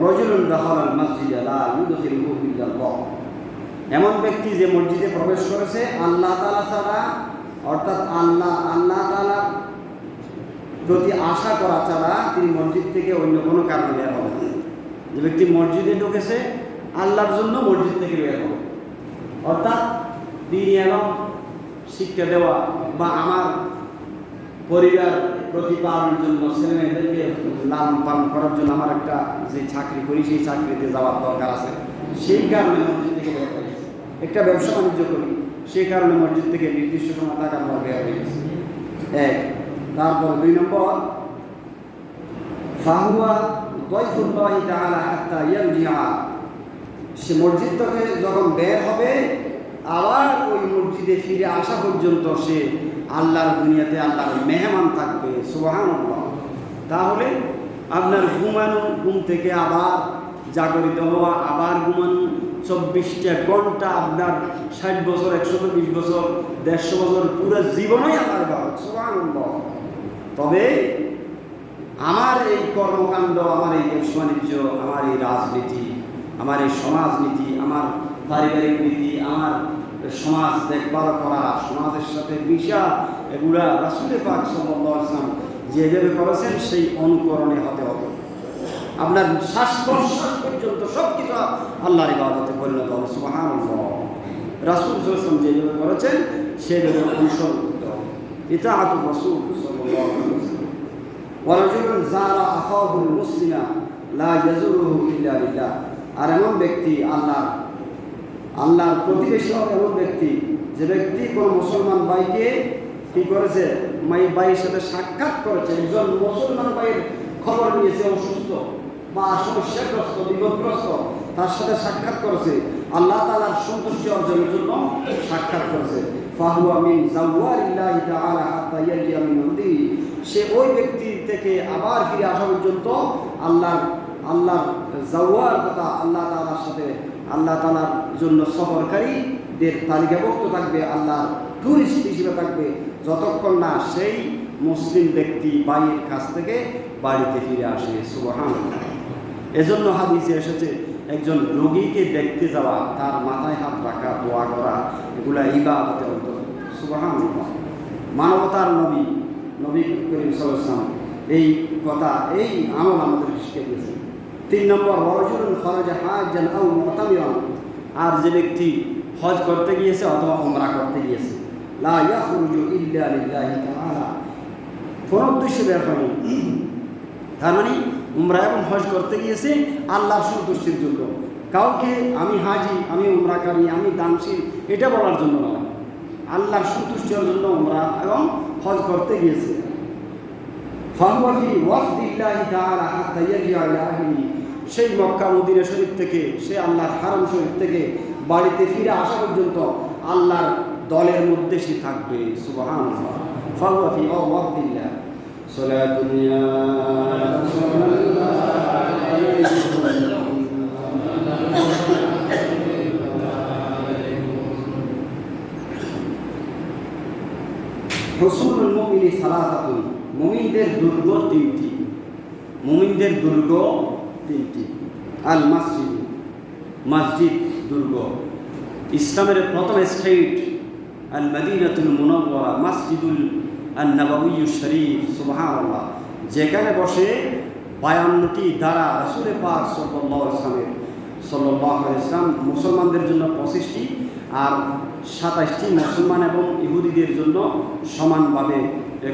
রাজুলুন দাখালাল মসজিদ লা ইউদখিলুহু ইল্লাল্লাহ, এমন ব্যক্তি যে মসজিদে প্রবেশ করেছে আল্লাহ তাআলা ছাড়া, অর্থাৎ আল্লাহ তাআলার প্রতি আশা করা ছাড়া তিনি মসজিদ থেকে অন্য কোনো কারণে বের হবেন না। যে ব্যক্তি মসজিদে ঢুকেছে আল্লাহর জন্য মসজিদ থেকে বের হবে, অর্থাৎ দ্বীন ইলম শিক্ষা দেওয়া বা আমার পরিবার প্রতিপালনের জন্য, ছেলেমেয়েদেরকে লালন পালন করার জন্য আমার একটা যে চাকরি করি সেই চাকরিতে যাওয়ার দরকার আছে, সেই কারণে মসজিদ থেকে বের হয়ে গেছে। একটা ব্যবসা বাণিজ্য করি, সেই কারণে মসজিদ থেকে নির্দিষ্ট সময় টাকার পর বের হয়ে গেছে। এক, তারপর দুই নম্বর, ফাহুয়া দাইফুল্লাহি তাআলা হাত্তা ইয়ারজিআ, সে মসজিদ থেকে যখন বের হবে আবার ওই মসজিদে ফিরে আসা পর্যন্ত সে আল্লাহর দুনিয়াতে আল্লাহর মেহমান থাকবে। সুবহানাল্লাহ। তাহলে আপনার ঘুমানো, ঘুম থেকে আবার জাগরিত হওয়া, আবার ঘুমানো, 24টা ঘন্টা, আপনার 60 বছর, 120 বছর, 150 বছর, পুরো জীবনই আল্লাহর ইবাদত। সুবহানাল্লাহ। তবে আমার এই কর্মকাণ্ড, আমার এই ব্যবসা বাণিজ্য, আমার এই রাজনীতি, আমার এই সমাজনীতি, আমার পারিবারিক নীতি, আমার সমাজ দেখভাল করা, সমাজের সাথে মিশা, এগুলা রাসূল পাক সাল্লাল্লাহু আলাইহি ওয়াসাল্লাম যেভাবে করেছেন সেই অনুকরণে হতে হবে। আপনার শ্বাস প্রশ্বাস পর্যন্ত সব কিছু আল্লাহর ইবাদতে পরিণত হবে। সুবহানাল্লাহ। রাসূল সাল্লাল্লাহু আলাইহি ওয়াসাল্লাম যেভাবে করেছেন সেভাবে অনুসরণ করতে হবে। ইতাআতুর রাসূল সাল্লাল্লাহু আলাইহি ওয়াসাল্লাম। ওয়া রাজুলুন যারা আখাহুল মুসলিমা লা ইয়াজুরুহু ইল্লা লিল্লাহ, আর এমন ব্যক্তি আল্লাহর প্রতিবেশী হবে এমন ব্যক্তি যে ব্যক্তি কোনো মুসলমান ভাইকে কি করেছে, ভাইয়ের সাথে সাক্ষাৎ করেছে, একজন মুসলমান ভাইয়ের খবর নিয়েছে, অসুস্থ বা সমস্যাগ্রস্ত, বিপদগ্রস্ত, তার সাথে সাক্ষাৎ করেছে, আল্লাহ তাআলার সন্তুষ্টি অর্জনের জন্য সাক্ষাৎ করেছে। ফাহুয়া মিন জাওয়ারিল্লাহি তাআলা হাত্তা ইয়ারজিআ মিন ইনদি, সে ওই ব্যক্তি থেকে আবার ফিরে আসা পর্যন্ত আল্লাহর জাওয়ার তথা আল্লাহ তাআলার সাথে, আল্লাহ তাআলার জন্য সফরকারীদের তালিকাভুক্ত থাকবে, আল্লাহর টুরিস্ট হিসেবে থাকবে, যতক্ষণ না সেই মুসলিম ব্যক্তি ভাইয়ের কাছ থেকে বাড়িতে ফিরে আসে। সুবহানাল্লাহ। এজন্য হাদিসে এসেছে একজন রোগীকে দেখতে যাওয়া, তার মাথায় হাত রাখা, দোয়া করা, এগুলা ইবাদতের অন্তর্গত। সুবহানাল্লাহ। মানবতার নবী করিম সাল্লাল্লাহু আলাইহি ওয়াসাল্লাম এই কথা, এই আমল আমাদের শিখিয়ে দিয়েছেন। 3 নম্বর, ওয়ারাজুলুন খারাজা হাজ্জান আও মুতামিরান, আর যে ব্যক্তি হজ করতে গিয়েছে অথবা উমরা করতে গিয়েছে, লা ইয়াখরুজু ইল্লা লিল্লাহি তাআলা, কোন উদ্দেশ্যে বের হয়নি, তার মানে উমরা এবং হজ করতে গিয়েছে আল্লাহর সন্তুষ্টির জন্য, কাউকে আমি হাজি, আমি উমরাকারী, আমি দানশীল এটা বলার জন্য নয়, আল্লাহর সন্তুষ্টির জন্য উমরা এবং হজ করতে গিয়েছে। ফাহুয়া ফি ওয়াফদিল্লাহি তাআলা হাত্তা ইয়ারজিআ ইলা আহলিহি, সেই মক্কা মদিনা শরীফ থেকে, সে আল্লাহর হারাম শরীফ থেকে বাড়িতে ফিরে আসা পর্যন্ত আল্লাহর দলের মধ্যে সে থাকবে। সুবহানাল্লাহ। ফাহুয়া ফি ওয়াফদিল্লাহ। সালাতুন ইয়া রাসূলুল্লাহ হুসনুল মুমিনি সালাসাতুন, মুমিনদের দুর্গ তিনটি। মুমিনদের দুর্গ তিনটি। আল মসজিদ, মসজিদ দুর্গ। ইসলামের প্রথম স্টেট আল মদিনাতুল মুনাওয়ারা, মসজিদুল নববী শরীফ। সুবহানাল্লাহ। যেখানে বসে 52টি দ্বারা রাসূল পাক সাল্লাল্লাহু আলাইহি ওয়াসাল্লাম মুসলমানদের জন্য 25টি আর 27টি মুসলমান এবং ইহুদিদের জন্য সমানভাবে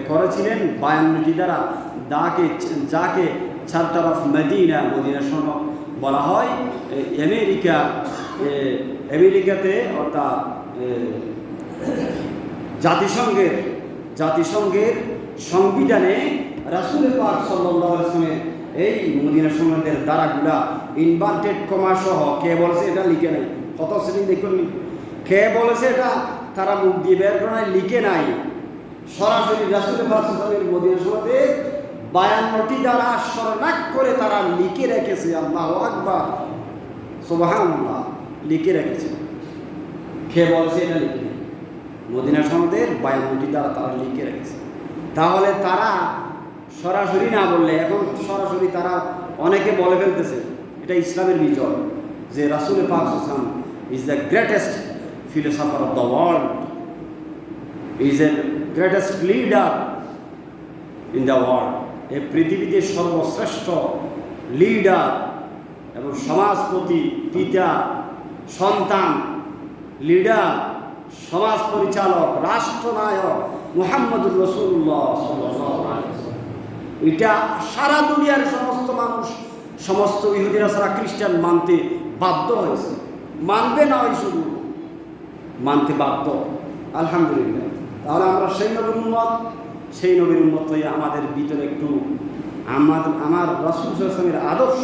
করেছিলেন 52টি দ্বারা, যাকে চার্টার অফ মদিনা, মদিনা সনদ বলা হয়। আমেরিকাতে অর্থাৎ জাতিসংঘের সংবিধানে রাসূল পাক সাল্লাল্লাহু আলাইহি ওয়াসাল্লামের এই মদিনা সনদের দ্বারাগুলা ইনভার্টেড কমা সহ, কে বলেছে এটা লিখে নাই, কত শ্রেণী দেখুন, কে বলেছে এটা তারা মুখ দিয়ে বের করে নাই, লিখে নাই। সরাসরি রাসূল পাক সাল্লাল্লাহু আলাইহি ওয়াসাল্লামের মদিনা সনদে 52টি দ্বারা স্বর্ণাক করে তারা লিখে রেখেছে। আল্লাহু আকবার, সুবহানাল্লাহ, লিখে রেখেছে। কে বলেছে এটা লিখে নাই, মদিনা সনদের 52টি দ্বারা তারা লিখে রেখেছে। তাহলে তারা সরাসরি না বললে, এখন সরাসরি তারা অনেকে বলে ফেলতেছে, এটা ইসলামের বিজয় যে রাসূল পাক সাল্লাল্লাহু আলাইহি ওয়াসাল্লাম is the greatest philosopher of the world, is a greatest leader in the world. এই পৃথিবীতে সর্বশ্রেষ্ঠ লিডার এবং সমাজপতি, পিতা, সন্তান, লিডার, সমাজ পরিচালক, রাষ্ট্রনায়ক মুহাম্মদুর রাসূলুল্লাহ সাল্লাল্লাহু আলাইহি ওয়াসাল্লাম। এটা সারা দুনিয়ার সমস্ত মানুষ, সমস্ত ইহুদিরা ছাড়া খ্রিস্টান মানতে বাধ্য হয়েছে। মানবে না, হয় শুধু মানতে বাধ্য। আলহামদুলিল্লাহ। তাহলে আমরা সেই নবীর উম্মত, সেই নবীর উম্মত হয়ে আমাদের ভিতরে একটু আমার রাসূল সাল্লাল্লাহু আলাইহি ওয়াসাল্লামের আদর্শ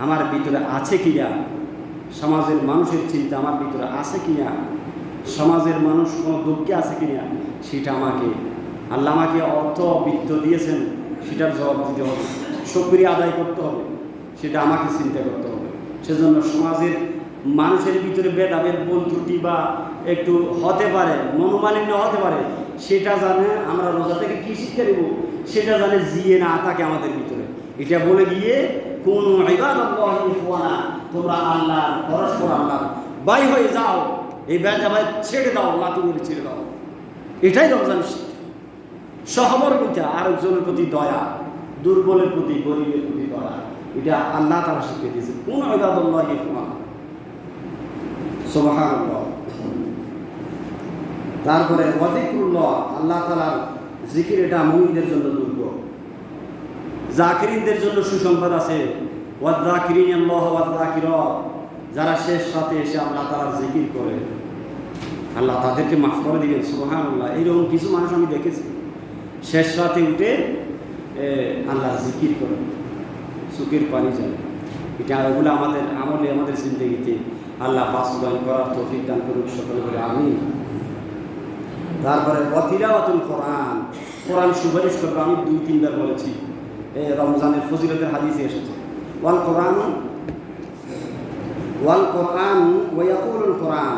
আমার ভিতরে আছে কিনা, সমাজের মানুষের চিন্তা আমার ভিতরে আছে কিনা, সমাজের মানুষ কোনো দুঃখে আছে কিনা, সেটা আল্লাহ আমাকে অর্থ বিত্ত দিয়েছেন, সেটার জবাব দিতে হবে, শুকরিয়া আদায় করতে হবে, সেটা আমাকে চিন্তা করতে হবে। সেজন্য সমাজের মানুষের ভিতরে ভেদাভেদ, ভুল ত্রুটি বা একটু হতে পারে, মনোমালিন্য হতে পারে, সেটা জানে আমরা রোজা থেকে কী শিক্ষা দেব, সেটা জানে জিয়ে না থাকে আমাদের ভিতরে। এটা বলে গিয়ে কোন ইবাদাতুল্লাহি ইখওয়ানা, তোমরা আল্লাহ পরস্পর আল্লাহ ভাই হয়ে যাও, এই ভেদাভেদ ছেড়ে দাও, লাতুমের ছেড়ে দাও। এটাই রমজানের শিক্ষা। সহমর্মিতা, আরেকজনের প্রতি দয়া, দুর্বলের প্রতি, গরিবের প্রতি দয়া, এটা আল্লাহ তাআলা শিখিয়ে দিয়েছে। কোন ইবাদাতুল্লাহি ইখওয়ানা। সুবহানাল্লাহ। তারপরে ওয়াজিকুল্লাহ, আল্লাহ তাআলার জিকির, এটা মুমিনদের জন্য দুর্গ। জাকিরিনদের জন্য সুসংবাদ আছে। ওয়াযাকিরিনাল্লাহ ওয়াযাকিরাত, যারা শেষ রাতে এসে আল্লাহ তাআলার জিকির করে, আল্লাহ তাদেরকে মাফ করে দিবেন। সুবহানাল্লাহ। এইরকম কিছু মানুষ আমি দেখেছি, শেষ রাতে উঠে আল্লাহর জিকির করে, চোখের পানি যায়। এটা এগুলো আমাদের আমলে, আমাদের জিন্দেগিতে আল্লাহ বাস্তবায়ন করার তৌফিক দান করুক সকলে বলে আমিন। তারপরে তিলাওয়াতুল কোরআন, কোরআন সুপারিশ করবে। আমি 2-3বার বলেছি, রমজানের ফজিলতের হাদিসে এসেছে। ওয়াল কোরআন ওয়ায়াকুলুল কোরআন,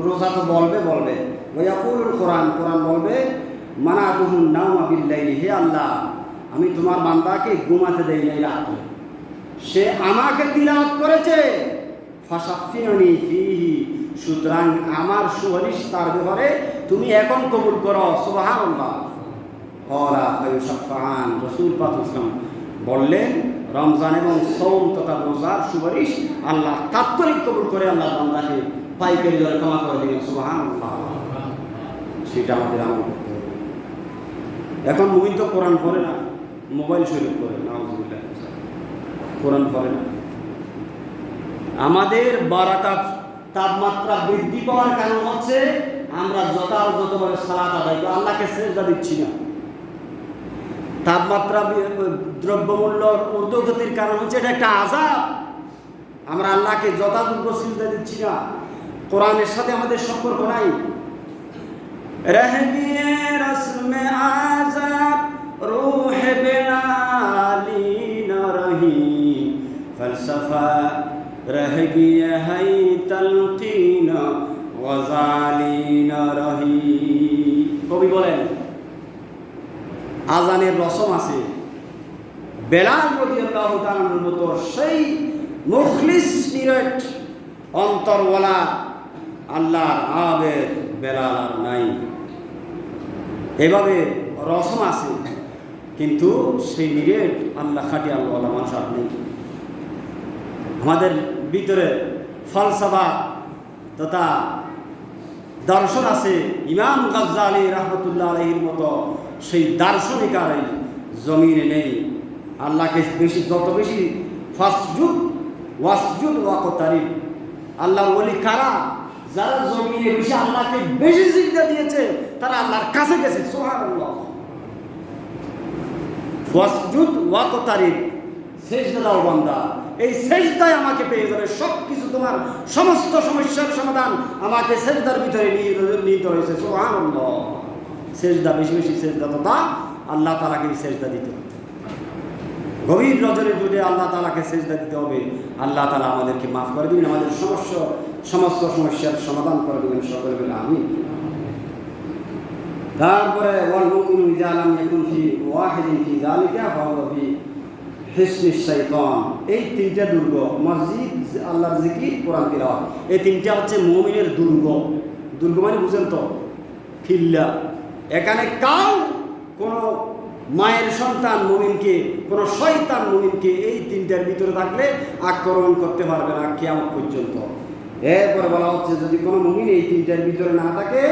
রোজা তো বলবে ওয়ায়াকুলুল কোরআন, কোরআন বলবে মানাতুহুন নাওমা বিল্লাইলি, হে আল্লাহ আমি তোমার বান্দাকে ঘুমাতে দেই নাই রাতে, সে আমাকে তিলাওয়াত করেছে, ফাশাফিউনি ফিহি, সুতরাং আমার সুপারিশ তার ব্যাপারে তুমি এখন কবুল করো। সুবহানাল্লাহ। ক্বালা ফায়ুশাফাআন, রাসূল পাক সাল্লাল্লাহু আলাইহি ওয়াসাল্লাম বললেন, রমজান এবং সওম তথা রোজার সুপারিশ আল্লাহ তাৎক্ষণিক কবুল করে আল্লাহ বান্দাকে পাইকারি দরে ক্ষমা করে দিবেন। সুবহানাল্লাহ। সেটা আমাদের আমল করতে হবে। এখন মুমিন তো কোরআন পড়ে না, মোবাইল শরীফ পড়ে, নাউযুবিল্লাহ, কোরআন পড়ে না। আমাদের বারাকাত তাপমাত্রা বৃদ্ধি পাওয়ার কারণ হচ্ছে আমরা যতভাবে সালাত আদায় করি, আল্লাহকে সেজদা দিচ্ছি না। তাপমাত্রা দ্রব্যমূল্য ঊর্ধ্বগতির কারণ হচ্ছে এটা একটা আযাব। আমরা আল্লাহকে যথাযোগ্য সিজদা দিচ্ছি না, কোরআনের সাথে আমাদের সম্পর্ক নাই। রহ গিয়ে রসমে আযাব রূহ বেলালি না রহি, ফলসফা রহ গিয়ে হাই তলকিন গজালি না রহি। কবি বলেন আজানের রসম আছে। বেলাল রাদিয়াল্লাহু তাআলার মতো সেই মুখলিস নিরট অন্তরওয়ালা আল্লাহর আবেদ বেলাল আর নাই। এভাবে রসম আছে, কিন্তু সেই নিরেট আল্লাহ খাটি আল্লাহওয়ালা মানুষ আর নেই। আমাদের ভিতরে ফলসফা তথা দর্শন আছে। ইমাম গাজ্জালি রাহমাতুল্লাহ আলাইহির মতো সেই দার্শনিক আর এই জমিনে নেই। আল্লাহকে বেশি, যত বেশি ফাসজুদ ওয়াসজুদ ওয়াকতারিব। আল্লাহর ওলি কারা? যারা জমিনে বেশি আল্লাহকে বেশি সিজদা দিয়েছে তারা আল্লাহর কাছে গেছে। সুবহানাল্লাহ। ফাসজুদ ওয়াকতারিব, সিজদা দাও বান্দা, এই সিজদায় আমাকে পেয়ে যাবে সব কিছু। তোমার সমস্ত সমস্যার সমাধান আমাকে সিজদার ভিতরে নিহিত রয়েছে। সুবহানাল্লাহ। সিজদা, বেশি বেশি সিজদা তো তা আল্লাহ তাআলাকে সিজদা দিতে হবে। গভীর নজরে জুড়ে আল্লাহ তাআলাকে সিজদা দিতে হবে। আল্লাহ তাআলা আমাদেরকে মাফ করে দিবেন, আমাদের সমস্ত সমস্যার সমাধান করে দিবেন। সকলে বলে আমিন। তারপরে ওয়াল মুমিনু ইযা লাম ইয়াকুন ফি ওয়াহিদিন ফি যালিকা ফাহুয়া ফি হিসনিশ শাইতান। এই তিনটা দুর্গ, মসজিদ, আল্লাহর জিকির, কোরআন তিলাওয়াত, এই তিনটা হচ্ছে মুমিনের দুর্গ। দুর্গ মানে বুঝেন তো, কিল্লা। এখানে কাউ কোনো মায়ের সন্তান মুমিনকে, কোনো শয়তান মুমিনকে এই তিনটার ভিতরে থাকলে আক্রমণ করতে পারবে না কিয়ামত পর্যন্ত। এরপরে বলা হচ্ছে যদি কোনো মুমিন এই তিনটার ভিতরে না থাকে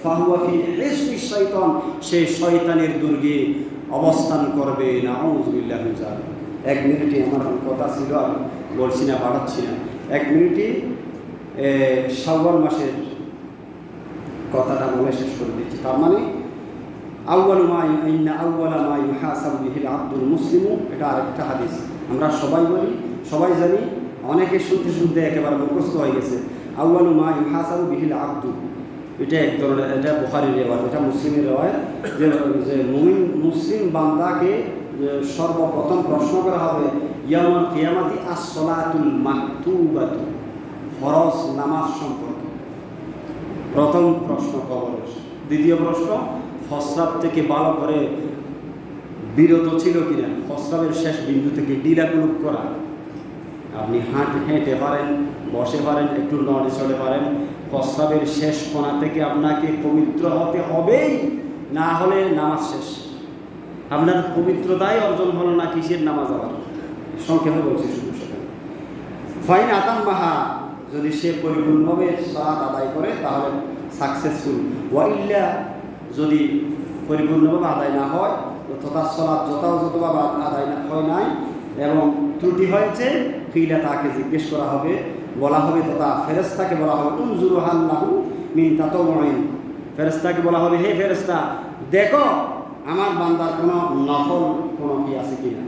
ফাহুয়া ফি হিসনিশ শাইতান, সে শয়তানের দুর্গে অবস্থান করবে। নাউযুবিল্লাহি মিন যালিক। 1 মিনিটে আমার কথা ছিল, আর বলছি না, বাড়াচ্ছি না। 1 মিনিটে শাওয়াল মাসের কথাটা বলে শেষ করে দিচ্ছি। তার মানে আউয়ালু মা ইন্না আউয়ালা মা ইউহাসাবু বিহিল আবদুল মুসলিমু, এটা আরেকটা হাদিস। আমরা সবাই বলি, সবাই জানি, অনেকে শুনতে শুনতে একেবারে মুখস্থ হয়ে গেছে। আউয়ালু মা ইউহাসাবু বিহিল আবদু, এটা এক ধরনের, এটা বুখারীর রিওয়ায়াত, এটা মুসলিমের রিওয়ায়াত, যে মুমিন মুসলিম বান্দাকে সর্বপ্রথম প্রশ্ন করা হবে ইয়াউমুল কিয়ামাতি আস-সালাতুল মাকতুবাতু, ফরজ নামাজ সম্পর্কে। প্রথম প্রশ্ন কবরের। দ্বিতীয় প্রশ্ন ফসরাব থেকে ভালো করে বিরত ছিল কিনা, ফসরাবের শেষ বিন্দু থেকে ডিলাকুলুপ করা। আপনি হেঁটে পারেন, বসে পারেন, একটু নড়ে চড়ে পারেন, ফসরাবের শেষ কোণা থেকে আপনাকে পবিত্র হতে হবেই, না হলে নামাজ শেষ। আপনার পবিত্রতাই অর্জন হলো না, কিসের নামাজ? আবার সংক্ষেপে বলছি শুধু সেখানে। ফাইন আতাম মাহা, যদি সে পরিপূর্ণভাবে সালাত আদায় করে তাহলে সাকসেসফুল। ওয়াইল্লা, যদি পরিপূর্ণভাবে আদায় না হয়, তথা সালাত যথাযথভাবে আদায় হয় নাই এবং ত্রুটি হয়েছে, কিলা তাকে জিজ্ঞেস করা হবে, বলা হবে, তথা ফেরেশতাকে বলা হবে উনজুরু হাল্লাহু মিন তাতাওয়ুইন। ফেরেশতাকে বলা হবে, হে ফেরেশতা, দেখো আমার বান্দার কোনো নফল কোনো কি আছে কিনা,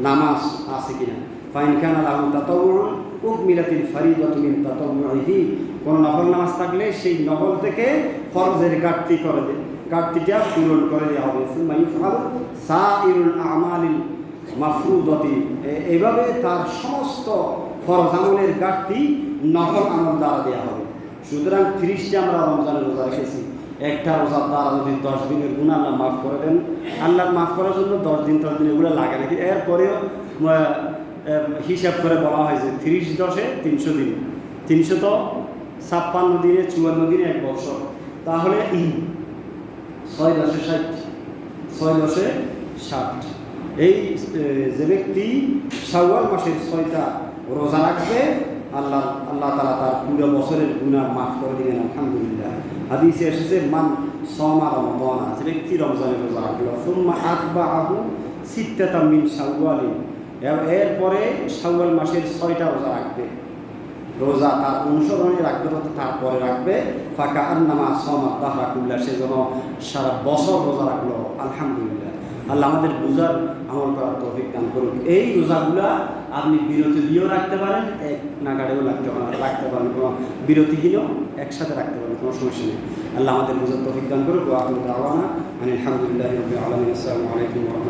নামাজ আছে কিনা। ফাইন কানা লাহু তাতাওয়ুন উকমিলাতিল ফারিদাতু মিন তাতাওয়ুহি, কোনো নফল নামাজ থাকলে সেই নফল থেকে ফরজের ঘাটতিটা পূরণ করে দেওয়া হবে। সুম্মা ইউফআলু সাইরুল আমালিল মাফরুদাতি, এভাবে তার সমস্ত ফরজ আমলের ঘাটতি নফল আমল দ্বারা দেওয়া হবে। সুতরাং 30টা আমরা রমজানের রোজা রেখেছি, একটা রোজার দ্বারা যদি 10 দিনের গুনাহ আল্লাহ মাফ করে দেন, আল্লাহ মাফ করার জন্য 10 দিন এগুলো লাগে নাকি। এরপরেও হিসাব করে বলা হয় যে 30-10-এ 300 দিন, 356 দিনে 54 দিনে 1 বছর, তাহলে 6-10-এ 60, 6-10-এ 60। এই যে ব্যক্তি শাওয়াল মাসের 6টা রোজা রাখবে, আল্লাহ তাআলা তার পুরো বছরের গুনাহ মাফ করে দিবেন। আলহামদুলিল্লাহ। হাদিসে এসেছে মান সামা রমাদান, যে ব্যক্তি রমজানের রোজা রাখলো, সুম্মা আতবাআহু সিত্তাতাম মিন শাওয়ালিন, এরপরে শাওয়াল মাসের 6টা রোজা রাখবে। রোজা তার অনুসরণে রাখবে, তারপরে রাখবে, ফাকা আন্নামা সামা দাহরা কুল্লা, সে যেন সারা বছর রোজা রাখলো। আলহামদুলিল্লাহ। আল্লাহ আমাদের বোঝার আমল করার তৌফিক দান করুন। এই রোজাগুলা আপনি বিরতি দিয়েও রাখতে পারেন, এক নাগাড়েও রাখতে পারেন, কোনো বিরতিহীনও একসাথে রাখতে পারেন, কোনো সমস্যা নেই। আল্লাহ আমাদের বোঝার তৌফিক দান করুন। ওয়া আখিরু দাওয়ানা আনিল হামদুলিল্লাহি রাব্বিল আলামিন। আসসালামু আলাইকুম ওয়া রাহমাতুল্লাহ।